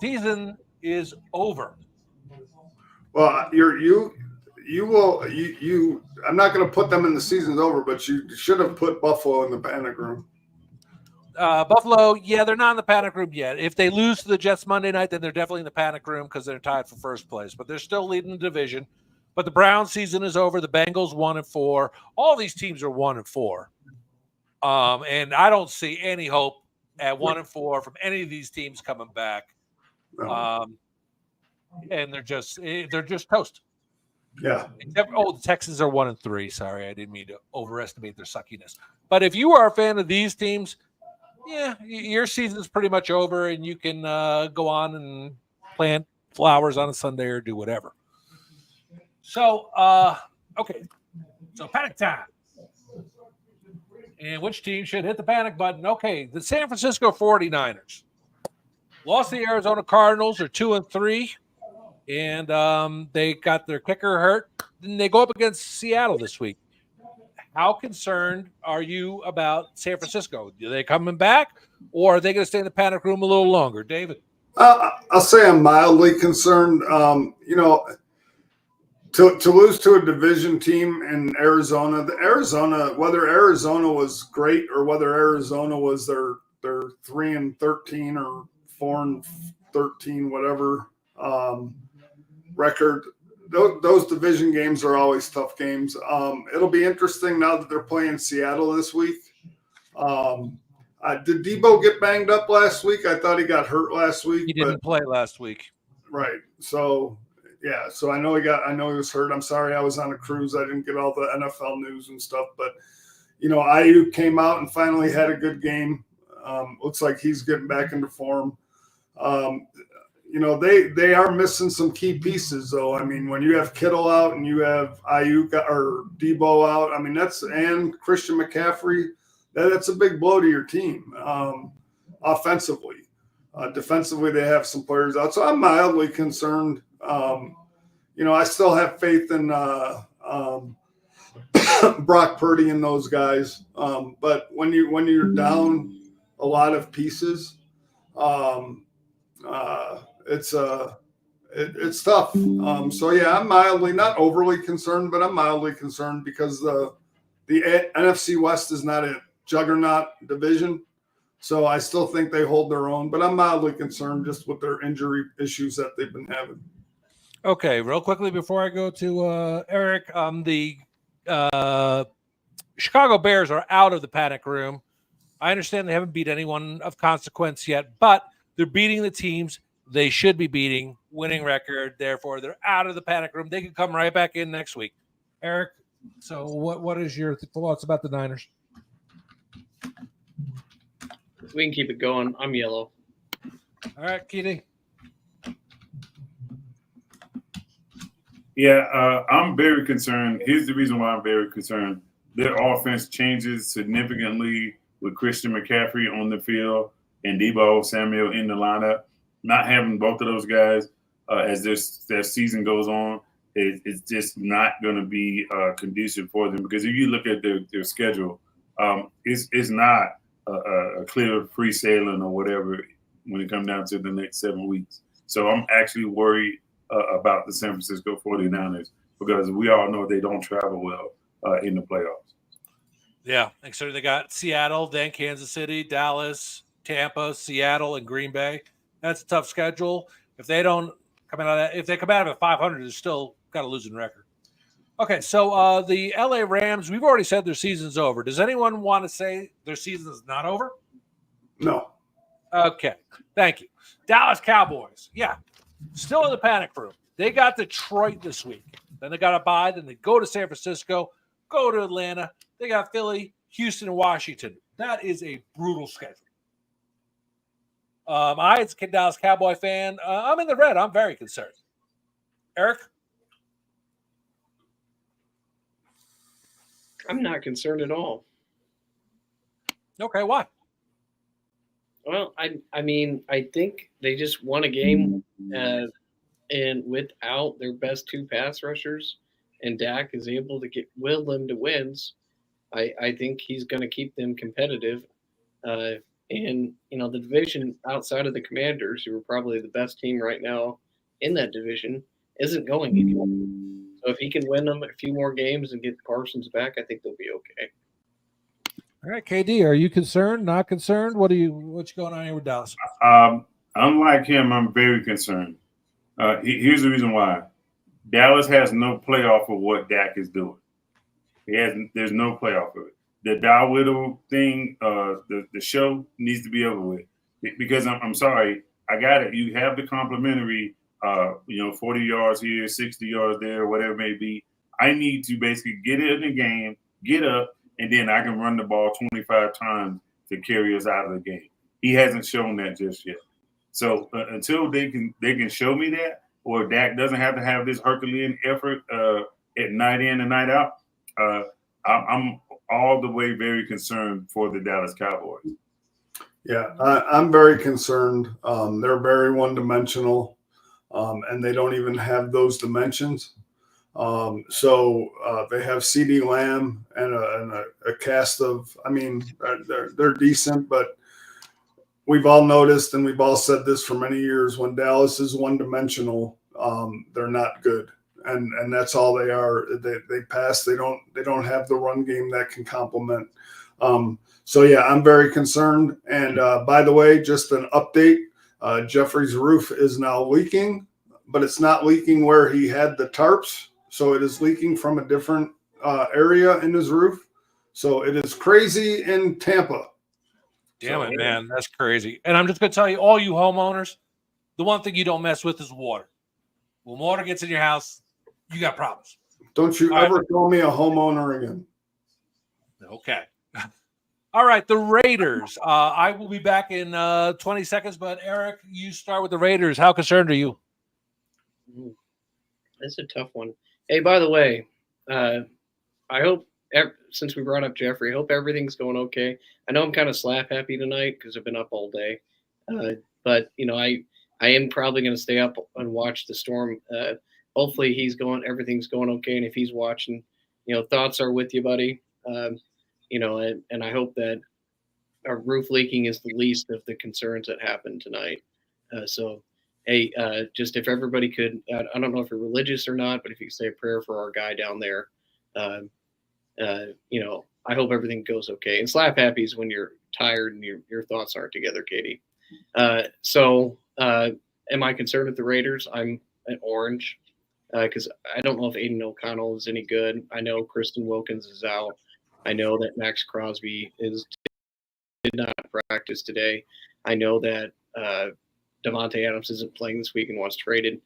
season is over. Well, I'm not going to put them in the season's over, but you should have put Buffalo in the panic room. Buffalo, yeah, they're not in the panic room yet. If they lose to the Jets Monday night, then they're definitely in the panic room because they're tied for first place. But they're still leading the division. But the Browns season is over. The Bengals 1-4. All these teams are 1-4. And I don't see any hope at 1-4 from any of these teams coming back. And they're just toast. Yeah. The Texans are 1-3. Sorry, I didn't mean to overestimate their suckiness. But if you are a fan of these teams, yeah, your season's pretty much over, and you can go on and plant flowers on a Sunday or do whatever. So, okay. So panic time. And which team should hit the panic button? Okay, the San Francisco 49ers lost the Arizona Cardinals. Are 2-3. And they got their kicker hurt. Then they go up against Seattle this week. How concerned are you about San Francisco? Are they coming back, or are they going to stay in the panic room a little longer? David? I'll say I'm mildly concerned. To lose to a division team in Arizona, whether Arizona was great or whether Arizona was their 3-13 or 4-13, whatever record, those division games are always tough games. It'll be interesting now that they're playing Seattle this week. Did Debo get banged up last week? I thought he got hurt last week. He didn't play last week. Right. So, yeah. So I know he was hurt. I'm sorry. I was on a cruise. I didn't get all the NFL news and stuff. But, Ayuk came out and finally had a good game. Looks like he's getting back into form. They are missing some key pieces, though. I mean, when you have Kittle out and you have Ayuk or Debo out, I mean, and Christian McCaffrey, that's a big blow to your team offensively. Defensively, they have some players out. So I'm mildly concerned. I still have faith in Brock Purdy and those guys. But when you're down a lot of pieces, it's tough. So yeah, I'm mildly, not overly concerned, but I'm mildly concerned because the NFC West is not a juggernaut division. So I still think they hold their own, but I'm mildly concerned just with their injury issues that they've been having. Okay, real quickly before I go to Eric, the Chicago Bears are out of the panic room. I understand they haven't beat anyone of consequence yet, but they're beating the teams they should be beating, winning record. Therefore, they're out of the panic room. They can come right back in next week. Eric, so what is your thoughts about the Niners? We can keep it going. I'm yellow. All right, Keating. Yeah, I'm very concerned. Here's the reason why I'm very concerned. Their offense changes significantly with Christian McCaffrey on the field and Debo Samuel in the lineup. Not having both of those guys as their season goes on, it's just not going to be conducive for them. Because if you look at their schedule, it's not a clear free sailing or whatever when it comes down to the next 7 weeks. So I'm actually worried about the San Francisco 49ers because we all know they don't travel well in the playoffs. Yeah, and so they got Seattle, then Kansas City, Dallas, Tampa, Seattle, and Green Bay. That's a tough schedule. If they don't come out of that, if they come out of it 500, they're still got a losing record. Okay, so the LA Rams, we've already said their season's over. Does anyone want to say their season is not over? No. Okay, thank you. Dallas Cowboys, yeah, still in the panic room. They got Detroit this week. Then they got a bye. Then they go to San Francisco, go to Atlanta. They got Philly, Houston, and Washington. That is a brutal schedule. As a Dallas Cowboy fan, I'm in the red. I'm very concerned. Eric? I'm not concerned at all. Okay, why? Well, I mean, I think they just won a game and without their best two pass rushers, and Dak is able to will them to wins, I think he's going to keep them competitive. And the division outside of the Commanders, who are probably the best team right now in that division, isn't going anywhere. So if he can win them a few more games and get Parsons back, I think they'll be okay. All right, KD, are you concerned? Not concerned? What's going on here with Dallas? Unlike him, I'm very concerned. Here's the reason why. Dallas has no playoff of what Dak is doing. There's no playoff of it. The Darwiddle thing, the show needs to be over with. Because I'm sorry, I got it. You have the complimentary, 40 yards here, 60 yards there, whatever it may be. I need to basically get in the game, get up, and then I can run the ball 25 times to carry us out of the game. He hasn't shown that just yet. So until they can show me that, or Dak doesn't have to have this Herculean effort at night in and night out, I'm all the way very concerned for the Dallas Cowboys. Yeah, I'm very concerned. They're very one-dimensional, and they don't even have those dimensions. So they have CeeDee Lamb and a cast of, they're decent, but we've all noticed and we've all said this for many years, when Dallas is one-dimensional, they're not good. And that's all they are. They pass. They don't have the run game that can complement. So yeah, I'm very concerned. And by the way, just an update: Jeffrey's roof is now leaking, but it's not leaking where he had the tarps. So it is leaking from a different area in his roof. So it is crazy in Tampa. Damn it, man, that's crazy. And I'm just going to tell you, all you homeowners, the one thing you don't mess with is water. When water gets in your house, you got problems. Don't you ever call me a homeowner again. Okay. All right, the Raiders. I will be back in 20 seconds, but Eric, you start with the Raiders. How concerned are you? That's a tough one. Hey, by the way, I hope, since we brought up Jeffrey, I hope everything's going okay. I know I'm kind of slap happy tonight because I've been up all day. But, I am probably going to stay up and watch the storm. Hopefully everything's going okay. And if he's watching, thoughts are with you, buddy. And I hope that our roof leaking is the least of the concerns that happened tonight. So, hey, just if everybody could, I don't know if you're religious or not, but if you could say a prayer for our guy down there, I hope everything goes okay. And slap happy is when you're tired and your thoughts aren't together, Katie. Am I concerned with the Raiders? I'm an orange because I don't know if Aiden O'Connell is any good. I know Kristen Wilkins is out. I know that Max Crosby did not practice today. I know that Devontae Adams isn't playing this week and was traded.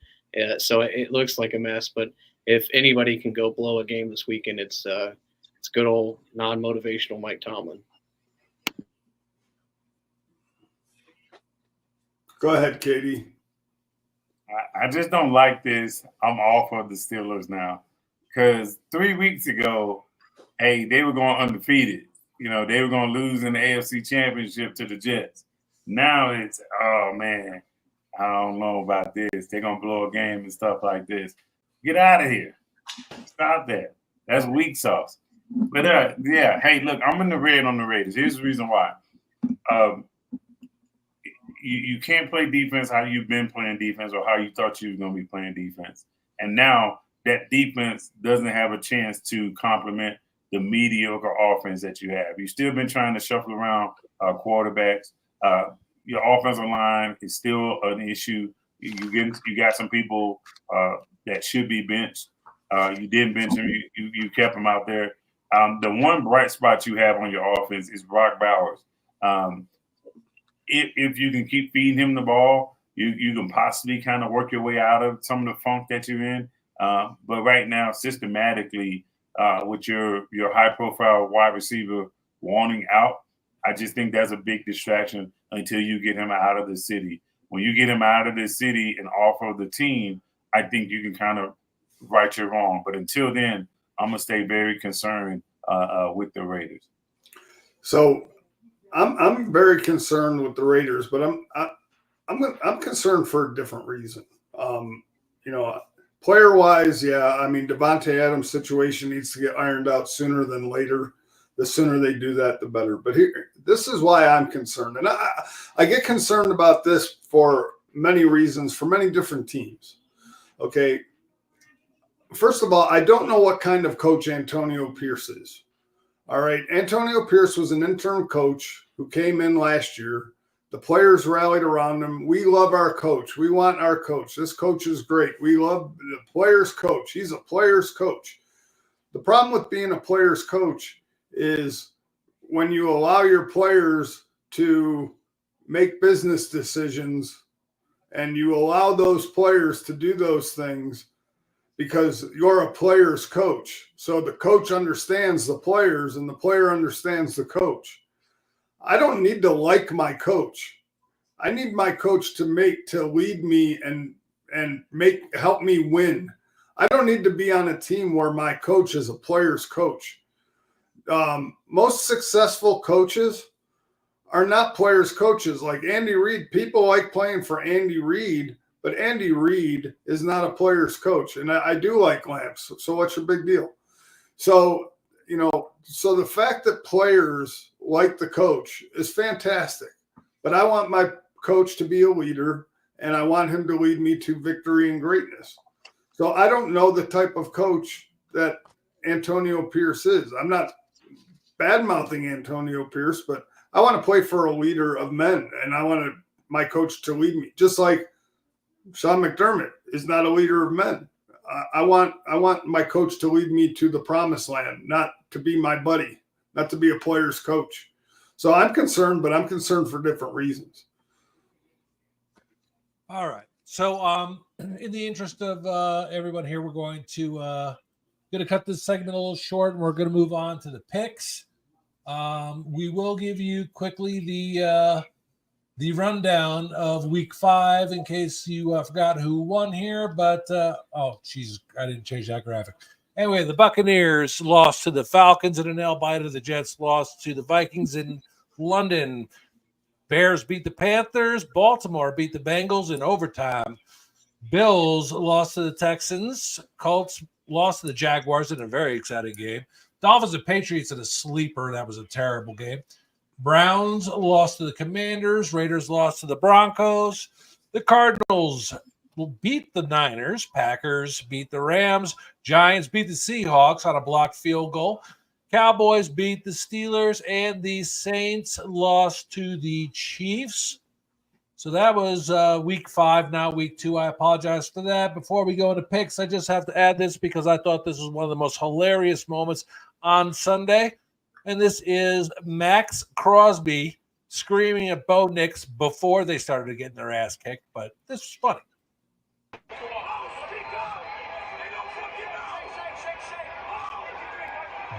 So it looks like a mess. But if anybody can go blow a game this weekend, it's good old non-motivational Mike Tomlin. Go ahead, Katie. I just don't like this. I'm all for the Steelers now. Because 3 weeks ago, hey, they were going undefeated. They were going to lose in the AFC Championship to the Jets. Now it's, oh, man, I don't know about this. They're going to blow a game and stuff like this. Get out of here. Stop that. That's weak sauce. But, yeah, hey, look, I'm in the red on the Raiders. Here's the reason why. You can't play defense how you've been playing defense or how you thought you were going to be playing defense. And now that defense doesn't have a chance to complement the mediocre offense that you have. You've still been trying to shuffle around quarterbacks. Your offensive line is still an issue. You got some people that should be benched. You didn't bench them. You kept them out there. The one bright spot you have on your offense is Brock Bowers. If you can keep feeding him the ball, you can possibly kind of work your way out of some of the funk that you're in. But right now, systematically, with your high-profile wide receiver wanting out, I just think that's a big distraction until you get him out of the city. When you get him out of the city and off of the team, I think you can kind of right your wrong. But until then, I'm gonna stay very concerned with the Raiders. So I'm very concerned with the Raiders, but I'm concerned for a different reason. Player-wise, yeah. I mean, Devontae Adams' situation needs to get ironed out sooner than later. The sooner they do that, the better. But this is why I'm concerned. And I get concerned about this for many reasons, for many different teams. Okay. First of all, I don't know what kind of coach Antonio Pierce is. All right. Antonio Pierce was an interim coach who came in last year. The players rallied around him. We love our coach. We want our coach. This coach is great. We love the players' coach. He's a players' coach. The problem with being a players' coach is when you allow your players to make business decisions and you allow those players to do those things because you're a player's coach. So the coach understands the players and the player understands the coach. I don't need to like my coach. I need my coach to lead me and help me win. I don't need to be on a team where my coach is a player's coach. Most successful coaches are not players' coaches. Like Andy Reid, people like playing for Andy Reid, but Andy Reid is not a player's coach. And I do like Lamps. So what's your big deal? So, so the fact that players like the coach is fantastic, but I want my coach to be a leader and I want him to lead me to victory and greatness. So I don't know the type of coach that Antonio Pierce is. I'm not bad-mouthing Antonio Pierce, but I want to play for a leader of men and I want my coach to lead me, just like Sean McDermott is not a leader of men. I want my coach to lead me to the promised land, not to be my buddy, not to be a player's coach. So I'm concerned, but I'm concerned for different reasons. All right. So in the interest of everyone here, we're going to cut this segment a little short, and we're going to move on to the picks. We will give you quickly the rundown of week 5 in case you forgot who won here. But, I didn't change that graphic. Anyway, the Buccaneers lost to the Falcons in an nail-biter. The Jets lost to the Vikings in London. Bears beat the Panthers. Baltimore beat the Bengals in overtime. Bills lost to the Texans. Colts lost to the Jaguars in a very exciting game. Dolphins and Patriots in a sleeper. That was a terrible game. Browns lost to the Commanders. Raiders lost to the Broncos. The Cardinals beat the Niners. Packers beat the Rams. Giants beat the Seahawks on a blocked field goal. Cowboys beat the Steelers. And the Saints lost to the Chiefs. So that was week 5, not week 2. I apologize for that. Before we go into picks, I just have to add this because I thought this was one of the most hilarious moments on Sunday. And this is Max Crosby screaming at Bo Nix before they started getting their ass kicked. But this was funny.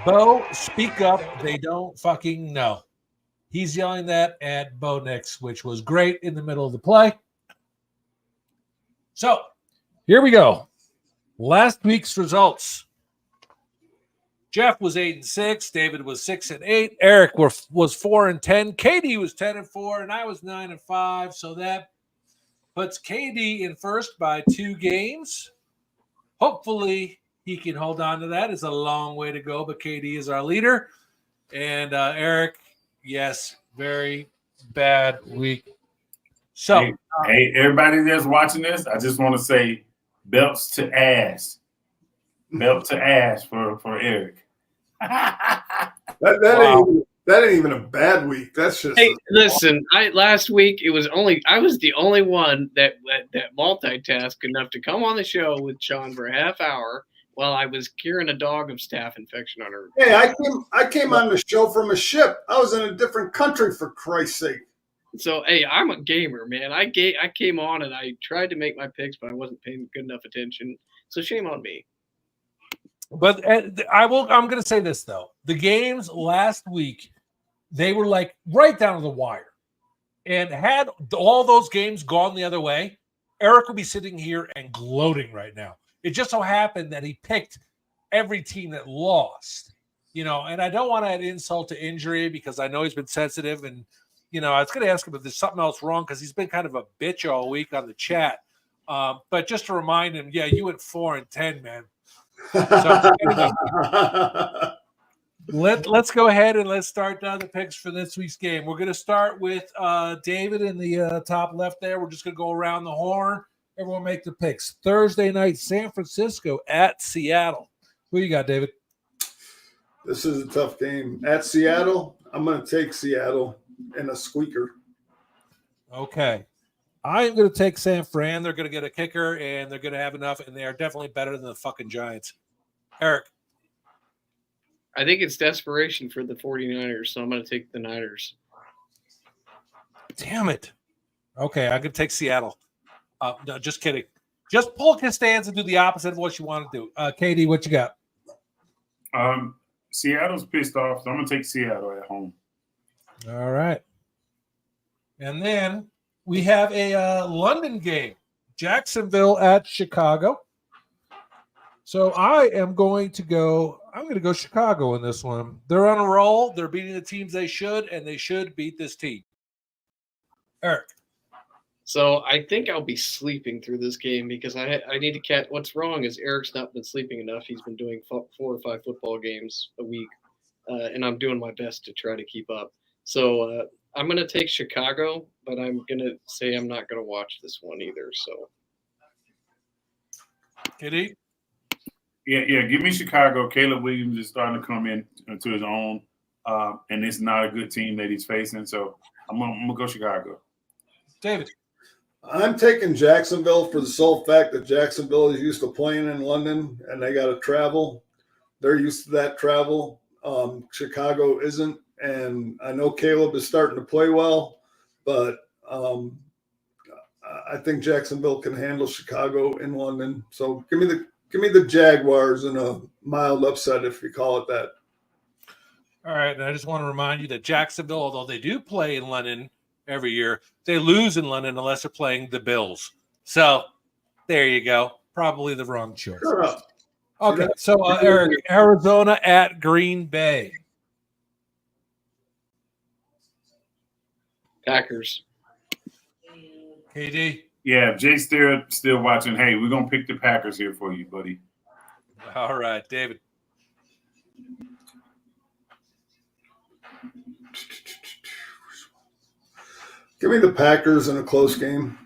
Bo, speak up. They don't fucking know. He's yelling that at Bo Nix, which was great in the middle of the play. So here we go. Last week's results. Jeff was 8-6. David was 6-8. Eric was 4-10. Katie was 10-4, and I was 9-5. So that puts Katie in first by 2 games. Hopefully he can hold on to that. It's a long way to go, but Katie is our leader. And Eric, yes, very bad week. So, hey, everybody that's watching this, I just want to say belts to ass. Belt to ass for Eric. That ain't even a bad week. That's just. Hey, listen. Last week I was the only one that multitasked enough to come on the show with Sean for a half hour while I was curing a dog of staph infection on her. Hey, I came on the show from a ship. I was in a different country, for Christ's sake. So hey, I'm a gamer, man. I came on and I tried to make my picks, but I wasn't paying good enough attention. So shame on me. But I'm going to say this, though. The games last week, they were like right down to the wire. And had all those games gone the other way, Eric would be sitting here and gloating right now. It just so happened that he picked every team that lost, and I don't want to add insult to injury because I know he's been sensitive. And, I was going to ask him if there's something else wrong because he's been kind of a bitch all week on the chat. But just to remind him, yeah, you went 4-10, man. So anyway, let's go ahead and let's start down the picks for this week's game. We're going to start with David in the top left there. We're just going to go around the horn. Everyone make the picks. Thursday night, San Francisco at Seattle. Who you got, David? This is a tough game. At Seattle, I'm going to take Seattle in a squeaker. Okay. I'm going to take San Fran. They're going to get a kicker, and they're going to have enough, and they are definitely better than the fucking Giants. Eric? I think it's desperation for the 49ers, so I'm going to take the Niners. Damn it. Okay, I'm going to take Seattle. No, just kidding. Just pull Costanza and do the opposite of what you want to do. KD, what you got? Seattle's pissed off, so I'm going to take Seattle at home. All right. And then we have a London game. Jacksonville at Chicago. So I'm going to go Chicago in this one. They're on a roll. They're beating the teams they should, and they should beat this team. Eric. So I think I'll be sleeping through this game because I need to catch. What's wrong is Eric's not been sleeping enough. He's been doing 4 or 5 football games a week, and I'm doing my best to try to keep up. So I'm going to take Chicago, but I'm going to say I'm not going to watch this one either. So, KD? Yeah, give me Chicago. Caleb Williams is starting to come into his own, and it's not a good team that he's facing. So I'm gonna go Chicago. David? I'm taking Jacksonville for the sole fact that Jacksonville is used to playing in London and they got to travel. They're used to that travel. Chicago isn't. And I know Caleb is starting to play well, but I think Jacksonville can handle Chicago in London. So give me the Jaguars in a mild upset, if you call it that. All right. And I just want to remind you that Jacksonville, although they do play in London every year, they lose in London unless they're playing the Bills. So there you go. Probably the wrong choice. Shut up. Okay. So Eric, Arizona at Green Bay. Packers. KD? Yeah, Jay's still watching. Hey, we're gonna pick the Packers here for you, buddy. All right, David. Give me the Packers in a close game.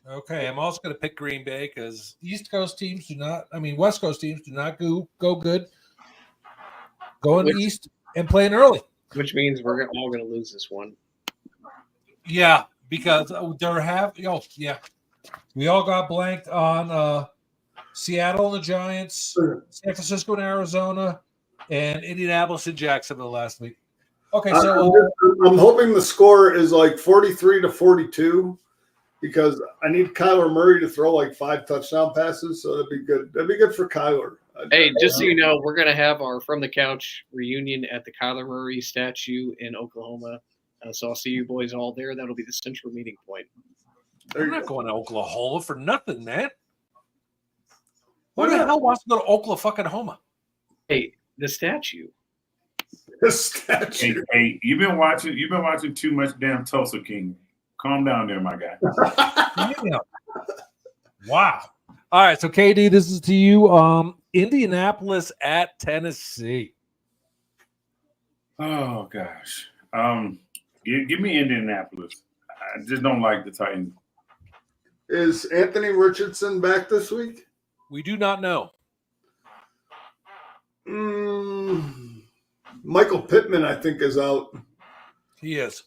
Okay, I'm also going to pick Green Bay because West Coast teams do not go good going east and playing early. Which means we're all going to lose this one. Yeah, because we all got blanked on Seattle and the Giants, San Francisco and Arizona, and Indianapolis and Jacksonville last week. Okay, so I'm hoping the score is like 43-42 because I need Kyler Murray to throw like 5 touchdown passes, so that'd be good. That'd be good for Kyler. Hey, just so you know, we're going to have our From the Couch reunion at the Kyler Murray statue in Oklahoma. So I'll see you boys all there. That'll be the central meeting point. I'm not going to Oklahoma for nothing, man. Who the hell wants to go to Oklahoma? Hey, the statue. The statue. Hey, you've been watching too much damn Tulsa King. Calm down there, my guy. Wow. All right, so KD, this is to you. Indianapolis at Tennessee. Oh gosh. Give me Indianapolis. I just don't like the Titans. Is Anthony Richardson back this week? We do not know. Michael Pittman, I think, is out. He is.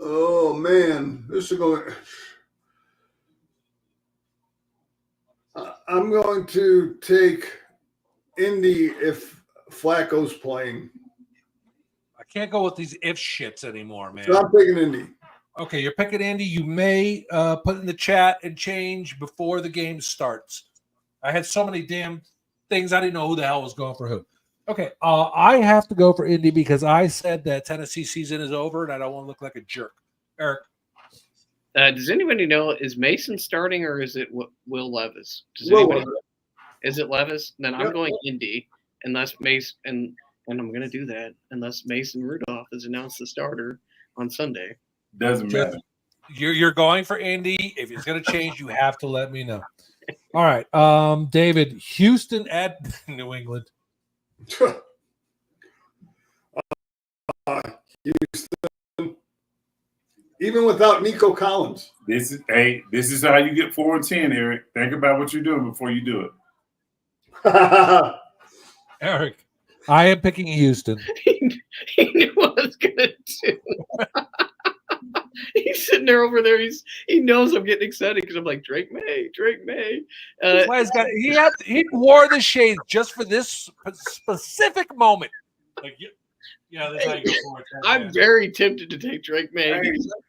Oh man, this is going. I'm going to take Indy if Flacco's playing. I can't go with these if shits anymore, man. So I'm taking Indy. Okay, you're picking Indy. You may put in the chat and change before the game starts. I had so many damn things I didn't know who the hell was going for who. Okay, I have to go for Indy because I said that Tennessee season is over and I don't want to look like a jerk. Eric. Does anybody know, is Mason starting or is it Will Levis? Does anybody know? Is it Levis? Then I'm going Indy unless Mason, and I'm going to do that unless Mason Rudolph is announced the starter on Sunday. Doesn't matter. You're going for Indy. If it's going to change, you have to let me know. All right, David, Houston at New England. Houston, even without Nico Collins. This is how you get 4-10, Eric. Think about what you're doing before you do it. Eric, I am picking Houston. He knew what I was gonna do. He's sitting there over there. He knows I'm getting excited because I'm like Drake May. That's why he wore the shades just for this specific moment. Like, that's how you go forward. I'm very tempted to take Drake May. Hey, I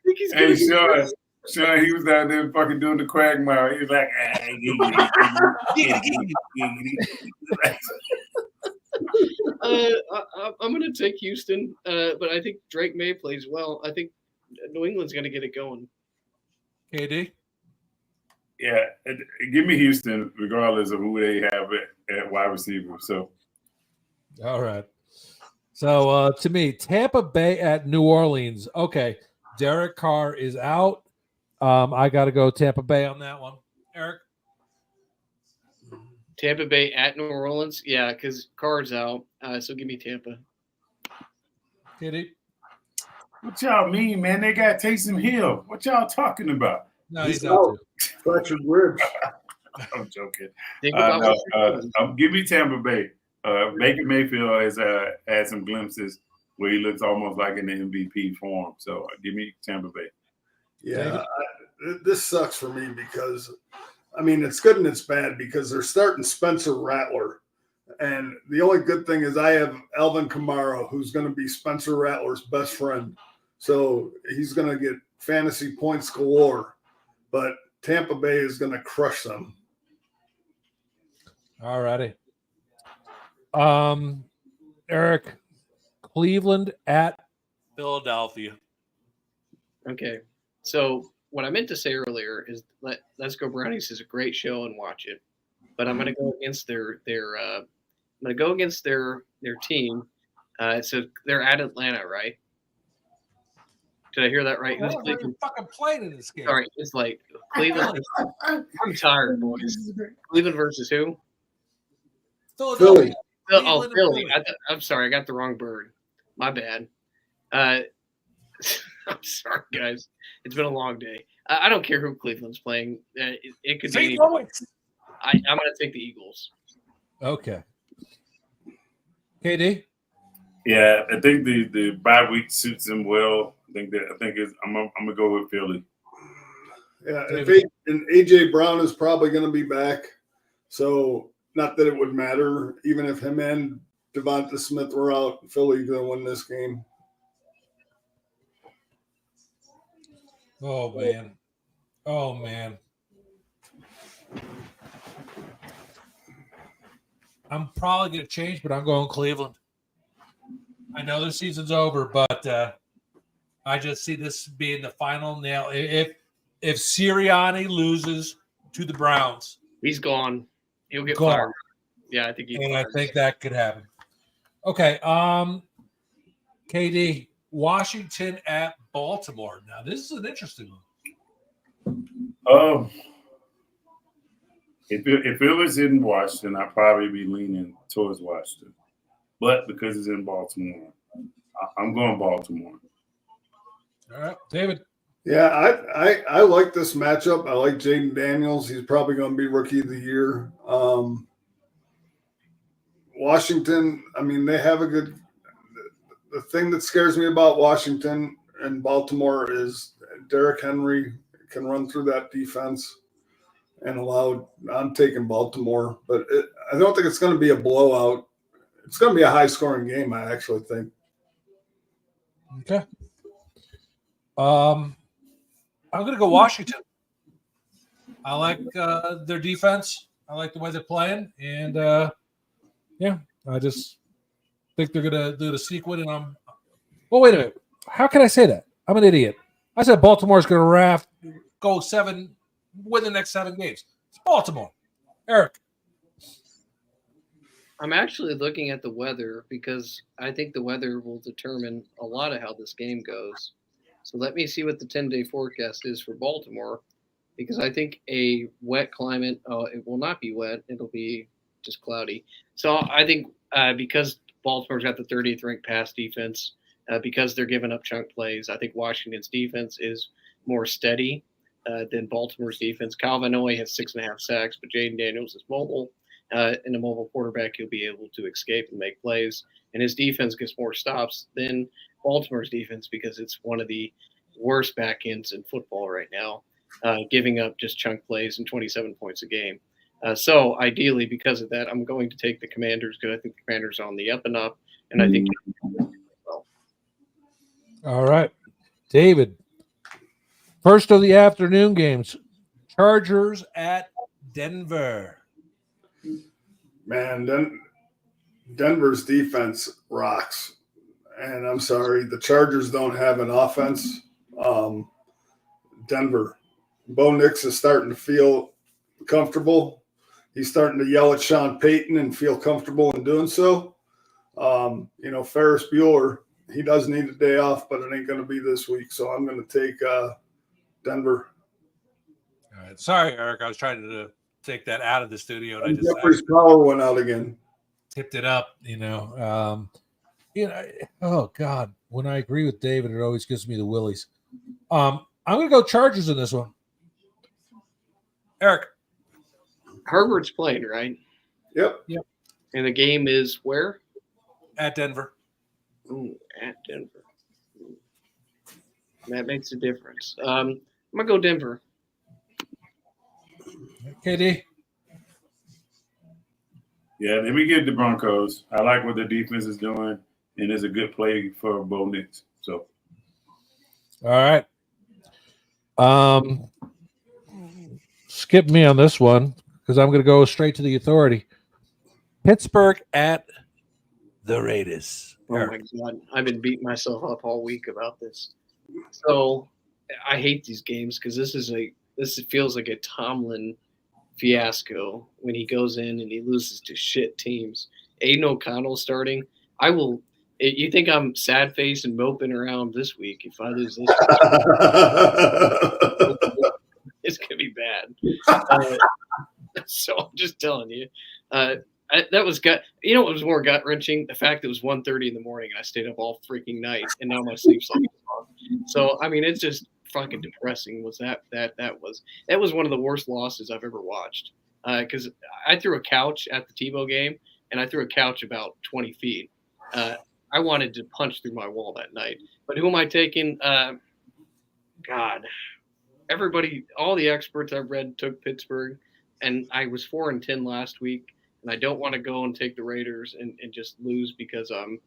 think he's gonna Sean, he was out there fucking doing the quagmire. He was like, I'm going to take Houston, but I think Drake May plays well. I think New England's going to get it going. KD? Yeah, give me Houston, regardless of who they have at wide receiver. So, all right. So, to me, Tampa Bay at New Orleans. Okay, Derek Carr is out. I got to go Tampa Bay on that one. Eric? Tampa Bay at New Orleans? Yeah, because Carr's out. So give me Tampa. KD? what y'all mean, man? They got Taysom Hill. What y'all talking about? No, he's out too. Fractured ribs. I'm joking. Think about what you're doing. Give me Tampa Bay. Baker Mayfield has had some glimpses where he looks almost like in the MVP form. So give me Tampa Bay. Yeah, this sucks for me because, I mean, it's good and it's bad because they're starting Spencer Rattler. And the only good thing is I have Alvin Kamara, who's going to be Spencer Rattler's best friend. So he's going to get fantasy points galore. But Tampa Bay is going to crush them. All righty. Eric, Cleveland at Philadelphia. Okay. So what I meant to say earlier is Let's Go Brownies is a great show and watch it. But I'm going to go against their team. So they're at Atlanta, right? Did I hear that right? Who's fucking playing in this game? All right, it's like Cleveland. I'm tired, boys. Cleveland versus who? Philadelphia. Oh, Philly. I'm sorry, I got the wrong bird. My bad. I'm sorry, guys. It's been a long day. I don't care who Cleveland's playing. It could be. I'm going to take the Eagles. Okay. KD? Yeah, I think the bye week suits him well. I'm gonna go with Philly. Yeah, and AJ Brown is probably going to be back. So not that it would matter, even if him and Devonta Smith were out. Philly's going to win this game. Oh man. I'm probably going to change, but I'm going Cleveland. I know the season's over, but I just see this being the final nail. If Sirianni loses to the Browns, he's gone. He'll get fired. Yeah, I think I think that could happen. Okay, KD, Washington at Baltimore. Now this is an interesting one. If it was in Washington, I'd probably be leaning towards Washington. But because it's in Baltimore, I'm going Baltimore. All right, David. Yeah, I like this matchup. I like Jaden Daniels. He's probably going to be Rookie of the Year. Washington, I mean, they have a good – the thing that scares me about Washington and Baltimore is Derrick Henry can run through that defense and I'm taking Baltimore. But I don't think it's going to be a blowout. It's going to be a high-scoring game, I actually think. Okay. I'm going to go Washington. I like their defense. I like the way they're playing. And, I just think they're going to do the sequence. And wait a minute. How can I say that? I'm an idiot. I said Baltimore's going to win the next 7 games. It's Baltimore. Eric. I'm actually looking at the weather because I think the weather will determine a lot of how this game goes. So let me see what the 10-day forecast is for Baltimore, because I think a wet climate, it will not be wet. It'll be just cloudy. So I think because Baltimore's got the 30th ranked pass defense, because they're giving up chunk plays, I think Washington's defense is more steady than Baltimore's defense. Kyle Van Noy has 6.5 sacks, but Jaden Daniels is mobile. And a mobile quarterback, he'll be able to escape and make plays. And his defense gets more stops than Baltimore's defense because it's one of the worst back ends in football right now, giving up just chunk plays and 27 points a game. So ideally, because of that, I'm going to take the Commanders because I think the Commanders are on the up and up, and I think well. All right, David. First of the afternoon games, Chargers at Denver. Man, Denver's defense rocks. And I'm sorry, the Chargers don't have an offense. Denver. Bo Nix is starting to feel comfortable. He's starting to yell at Sean Payton and feel comfortable in doing so. Ferris Bueller, he does need a day off, but it ain't going to be this week. So I'm going to take Denver. All right. Sorry, Eric. I was trying to take that out of the studio, and I just Jeffrey's power went out again. tipped it up. Oh God, when I agree with David, it always gives me the willies. I'm going to go Chargers in this one. Eric. Harvard's playing, right? Yep. And the game is where? At Denver. Ooh, at Denver. That makes a difference. I'm going to go Denver. KD. Yeah, let me get the Broncos. I like what the defense is doing, and it's a good play for Bo Nix. So, All right. Skip me on this one because I'm going to go straight to the authority. Pittsburgh at the Raiders. Oh my God. I've been beating myself up all week about this. So I hate these games because this feels like a Tomlin fiasco when he goes in and he loses to shit teams. Aiden O'Connell starting. You think I'm sad faced and moping around this week if I lose this week? It's gonna be bad. So I'm just telling you. That was gut. You know what was more gut wrenching? The fact that it was 1:30 in the morning and I stayed up all freaking night, and now my sleep's like gone. So I mean, it's just fucking depressing. That was one of the worst losses I've ever watched. Because I threw a couch at the Tebow game, and I threw a couch about 20 feet. I wanted to punch through my wall that night. But who am I taking? God, everybody, all the experts I've read took Pittsburgh, and I was 4-10 last week. And I don't want to go and take the Raiders and just lose because I'm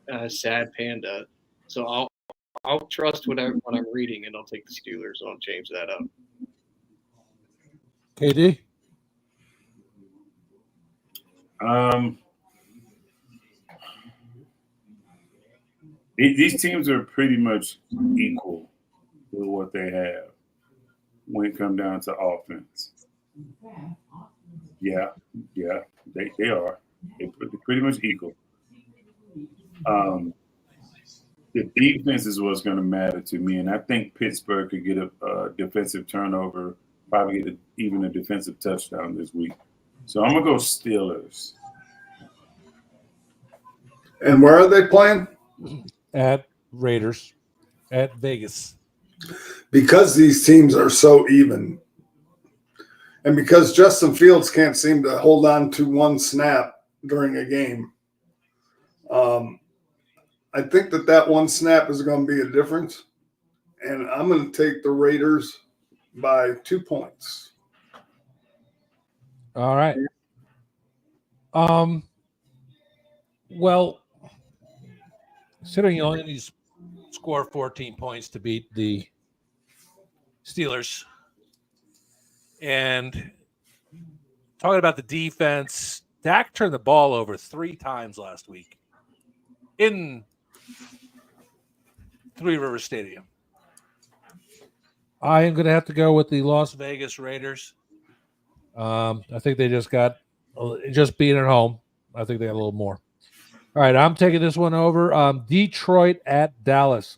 a sad panda. So I'll trust what I'm reading, and I'll take the Steelers. I'll change that up. KD. These teams are pretty much equal with what they have when it comes down to offense. Yeah, they are. They're pretty much equal. The defense is what's going to matter to me, and I think Pittsburgh could get a defensive turnover, probably get even a defensive touchdown this week. So I'm going to go Steelers. And where are they playing? At Raiders. At Vegas. Because these teams are so even. And because Justin Fields can't seem to hold on to one snap during a game, I think that one snap is going to be a difference. And I'm going to take the Raiders by 2 points. All right. Well, considering you only need to score 14 points to beat the Steelers, and talking about the defense, Dak turned the ball over 3 times last week in Three Rivers Stadium. I am going to have to go with the Las Vegas Raiders. I think they just being at home. I think they got a little more. All right, I'm taking this one over. Detroit at Dallas.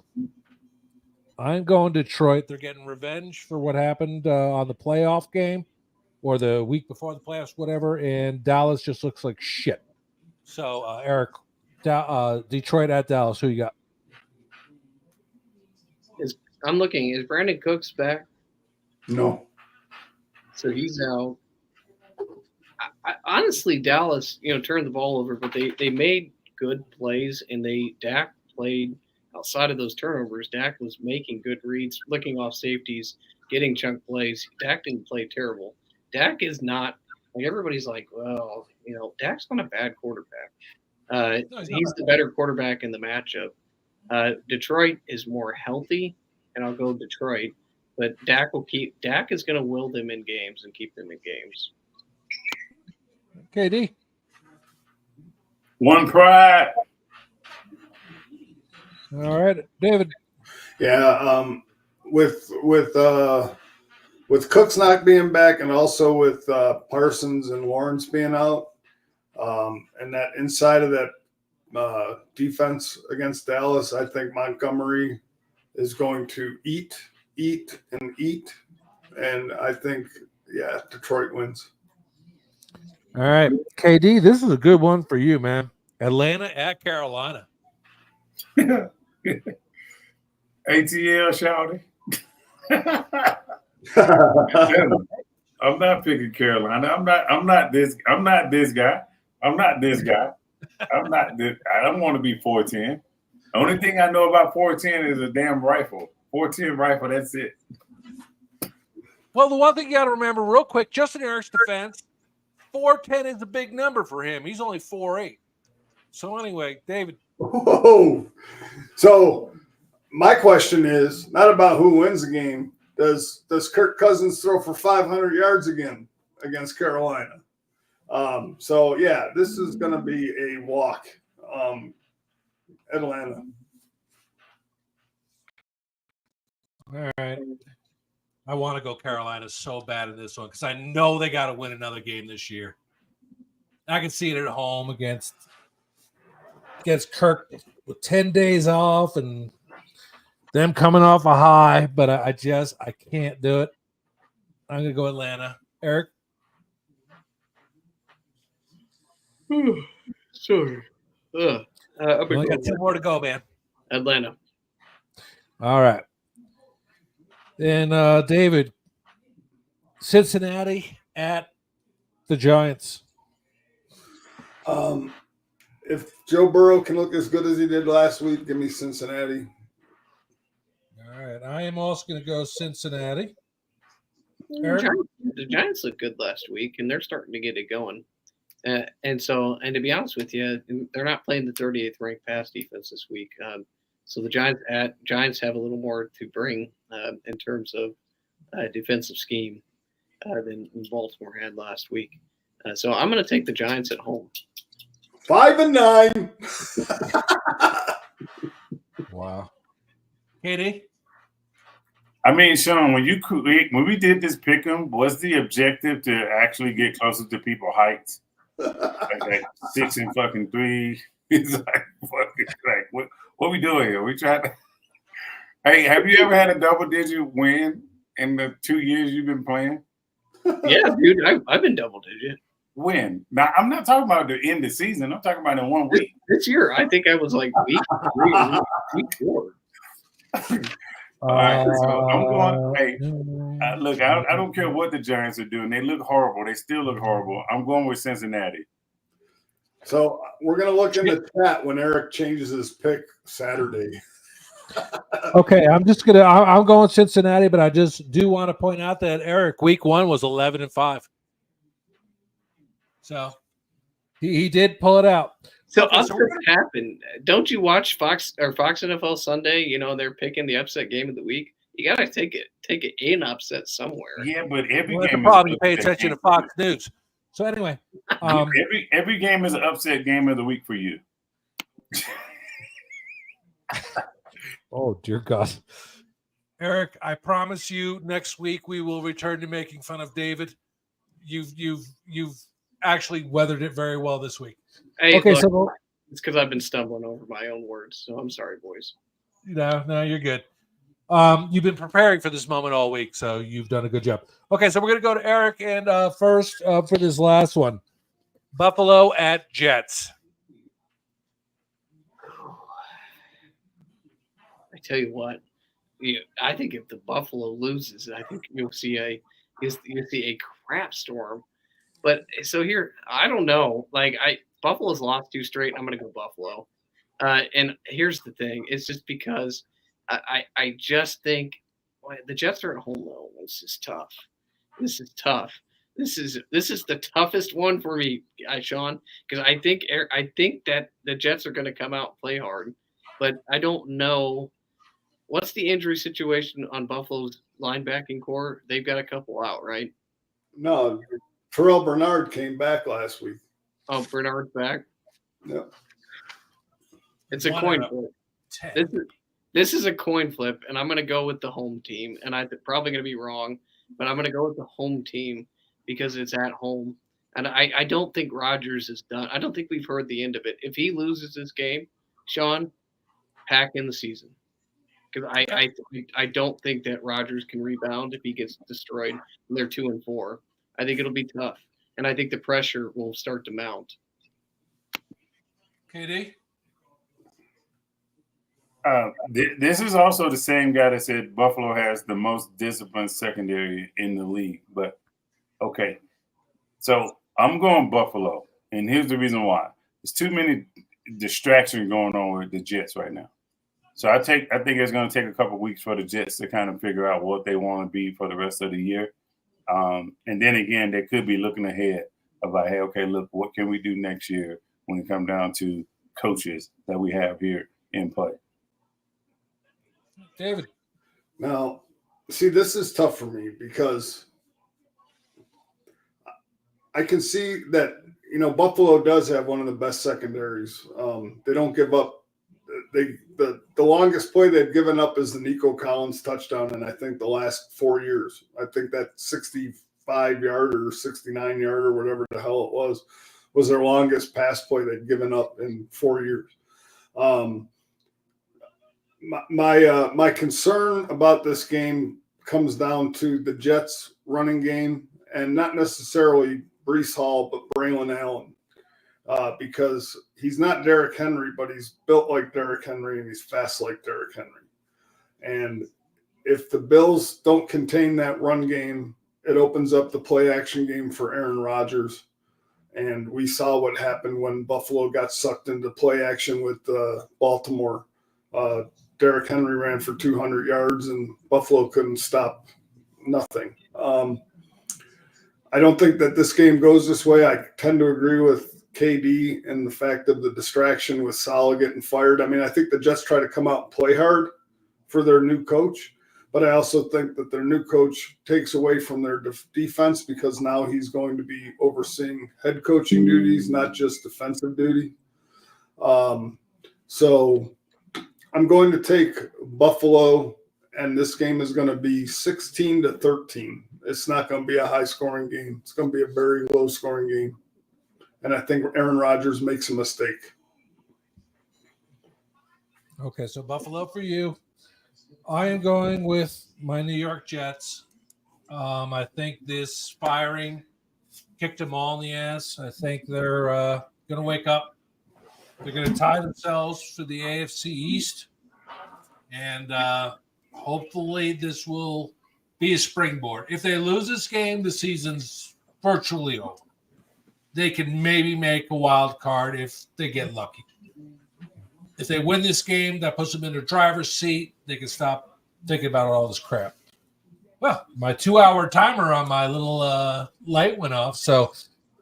I'm going Detroit. They're getting revenge for what happened on the playoff game or the week before the playoffs, whatever. And Dallas just looks like shit. So, Eric, Detroit at Dallas. Who you got? I'm looking. Is Brandon Cooks back? No. So he's out. Honestly, Dallas, turned the ball over, but they made good plays, and Dak played outside of those turnovers. Dak was making good reads, looking off safeties, getting chunk plays. Dak didn't play terrible. Dak is not like everybody's like, well, Dak's not a bad quarterback. No, he's the better quarterback in the matchup. Detroit is more healthy, and I'll go Detroit. But Dak is going to will them in games and keep them in games. KD. One Pride. All right, David. Yeah, with Cooks not being back, and also with Parsons and Lawrence being out, and that inside of that defense against Dallas, I think Montgomery is going to eat, and I think Detroit wins. All right, KD. This is a good one for you, man. Atlanta at Carolina. ATL shouting. I'm not picking Carolina. I'm not this guy. I'm not this guy. I don't want to be 410. The only thing I know about 410 is a damn rifle. 410 rifle, that's it. Well, the one thing you got to remember real quick, Justin Eric's defense, 410 is a big number for him. He's only 4'8". So anyway, David. Whoa. So my question is not about who wins the game. Does Kirk Cousins throw for 500 yards again against Carolina? This is going to be a walk. Atlanta. All right. I want to go Carolina so bad in this one because I know they got to win another game this year. I can see it at home against Kirk with 10 days off and them coming off a high, but I can't do it. I'm going to go Atlanta. Eric? Sorry. We got 2 more to go, man. Atlanta. All right. Then David, Cincinnati at the Giants. If Joe Burrow can look as good as he did last week, give me Cincinnati. All right. I am also going to go Cincinnati. The Giants looked good last week, and they're starting to get it going. And to be honest with you, they're not playing the 38th ranked pass defense this week. So the Giants have a little more to bring in terms of defensive scheme than Baltimore had last week. So I'm going to take the Giants at home. 5-9. Wow. KD? I mean, Sean, when we did this pick'em, was the objective to actually get closer to people's heights? like 6 and fucking 3. It's like what we doing here? We trying to. Hey, have you ever had a double-digit win in the 2 years you've been playing? Yeah, dude, I've been double-digit. Win. Now, I'm not talking about the end of the season. I'm talking about in 1 week. This year, I think I was like week 3 or week 4. All right, so I'm going. Hey, look, I don't care what the Giants are doing. They look horrible. They still look horrible. I'm going with Cincinnati. So we're going to look in the chat when Eric changes his pick Saturday. Okay, I'm going Cincinnati, but I just do want to point out that Eric, week 1 was 11-5. So he did pull it out. So upsets happen. Don't you watch Fox NFL Sunday? They're picking the upset game of the week. You gotta take it in upset somewhere. Yeah, but every Well, game. Probably pay attention to Fox News. So anyway, every game is an upset game of the week for you. Oh dear God, Eric! I promise you, next week we will return to making fun of David. You've actually weathered it very well this week. Hey, okay, look, so it's because I've been stumbling over my own words. So I'm sorry, boys. No, you're good. You've been preparing for this moment all week, so you've done a good job. Okay, so we're going to go to Eric, and first for this last one, Buffalo at Jets. I tell you what, I think if the Buffalo loses, I think you'll see a crap storm. But so here, I don't know. Like Buffalo's lost 2 straight. I'm going to go Buffalo. And here's the thing: it's just because I just think the Jets are at home though. This is tough. This is tough. This is the toughest one for me, Sean, because I think that the Jets are going to come out and play hard, but I don't know what's the injury situation on Buffalo's linebacking core. They've got a couple out, right? No, Terrell Bernard came back last week. Oh, Bernard's back. Yep. It's a coin flip. This is a coin flip, and I'm going to go with the home team. And I'm probably going to be wrong, but I'm going to go with the home team because it's at home. And I don't think Rodgers is done. I don't think we've heard the end of it. If he loses this game, Sean, pack in the season. Because I don't think that Rodgers can rebound if he gets destroyed. And they're 2-4. I think it'll be tough, and I think the pressure will start to mount. KD? This is also the same guy that said Buffalo has the most disciplined secondary in the league. But, okay. So I'm going Buffalo, and here's the reason why. There's too many distractions going on with the Jets right now. So I think it's going to take a couple of weeks for the Jets to kind of figure out what they want to be for the rest of the year. And then again, they could be looking ahead about, hey, okay, look, what can we do next year when it comes down to coaches that we have here in play? David. Now, see, this is tough for me because I can see that, Buffalo does have one of the best secondaries. They don't give up. The longest play they've given up is the Nico Collins touchdown in I think the last 4 years. I think that 65-yard or 69-yard or whatever the hell it was their longest pass play they'd given up in 4 years. My concern about this game comes down to the Jets running game and not necessarily Breece Hall, but Braylon Allen. Because he's not Derrick Henry, but he's built like Derrick Henry and he's fast like Derrick Henry. And if the Bills don't contain that run game, it opens up the play action game for Aaron Rodgers. And we saw what happened when Buffalo got sucked into play action with Baltimore. Derrick Henry ran for 200 yards and Buffalo couldn't stop nothing. I don't think that this game goes this way. I tend to agree with KD and the fact of the distraction with Saleh getting fired. I mean, I think the Jets try to come out and play hard for their new coach, but I also think that their new coach takes away from their defense because now he's going to be overseeing head coaching duties, not just defensive duty. So I'm going to take Buffalo, and this game is going to be 16-13. It's not going to be a high-scoring game. It's going to be a very low-scoring game. And I think Aaron Rodgers makes a mistake. Okay, so Buffalo for you. I am going with my New York Jets. I think this firing kicked them all in the ass. I think they're going to wake up. They're going to tie themselves for the AFC East. And hopefully this will be a springboard. If they lose this game, the season's virtually over. They can maybe make a wild card if they get lucky. If they win this game, that puts them in the driver's seat. They can stop thinking about all this crap. Well, my 2-hour timer on my little light went off, so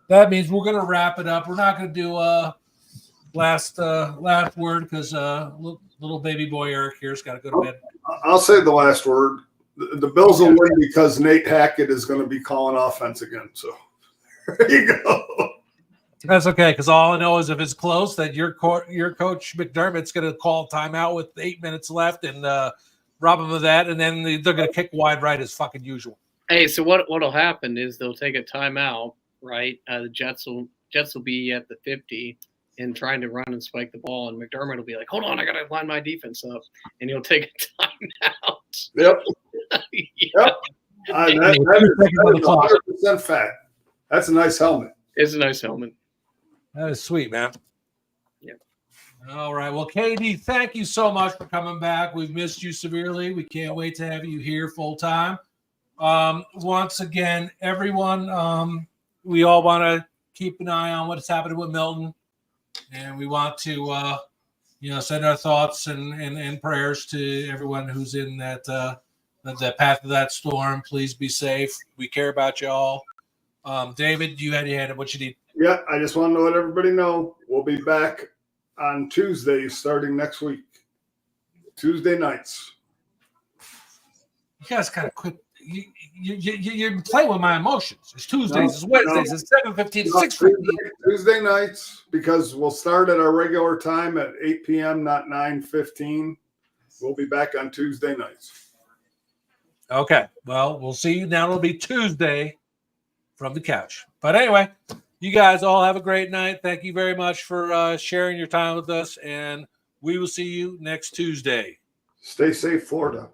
that means we're going to wrap it up. We're not going to do last word because little baby boy Eric here's got to go to bed. I'll say the last word. The Bills will win because Nate Hackett is going to be calling offense again. So there you go. That's okay, because all I know is if it's close, that your coach McDermott's going to call timeout with 8 minutes left and rob them of that, and then they're going to kick wide right as fucking usual. Hey, so what'll happen is they'll take a timeout, right? The Jets will be at the 50 and trying to run and spike the ball, and McDermott will be like, "Hold on, I got to line my defense up," and he'll take a timeout. Yep. Yeah, That is 100% fact. That's a nice helmet. it's a nice helmet. That is sweet, man. Yeah. All right. Well, KD, thank you so much for coming back. We've missed you severely. We can't wait to have you here full time. Once again, everyone, we all want to keep an eye on what's happening with Milton, and we want to, send our thoughts and prayers to everyone who's in that path of that storm. Please be safe. We care about y'all. David, you had your hand up. What you need? Yeah, I just want to let everybody know we'll be back on Tuesday starting next week. Tuesday nights. You guys kind of quit. You're playing with my emotions. It's Tuesdays, it's Wednesdays, it's 7:15, it's 6:15. Tuesday nights, because we'll start at our regular time at 8 p.m., not 9:15. We'll be back on Tuesday nights. Okay. Well, we'll see you now. It'll be Tuesday from the couch. But anyway, you guys all have a great night. Thank you very much for sharing your time with us, and we will see you next Tuesday. Stay safe, Florida.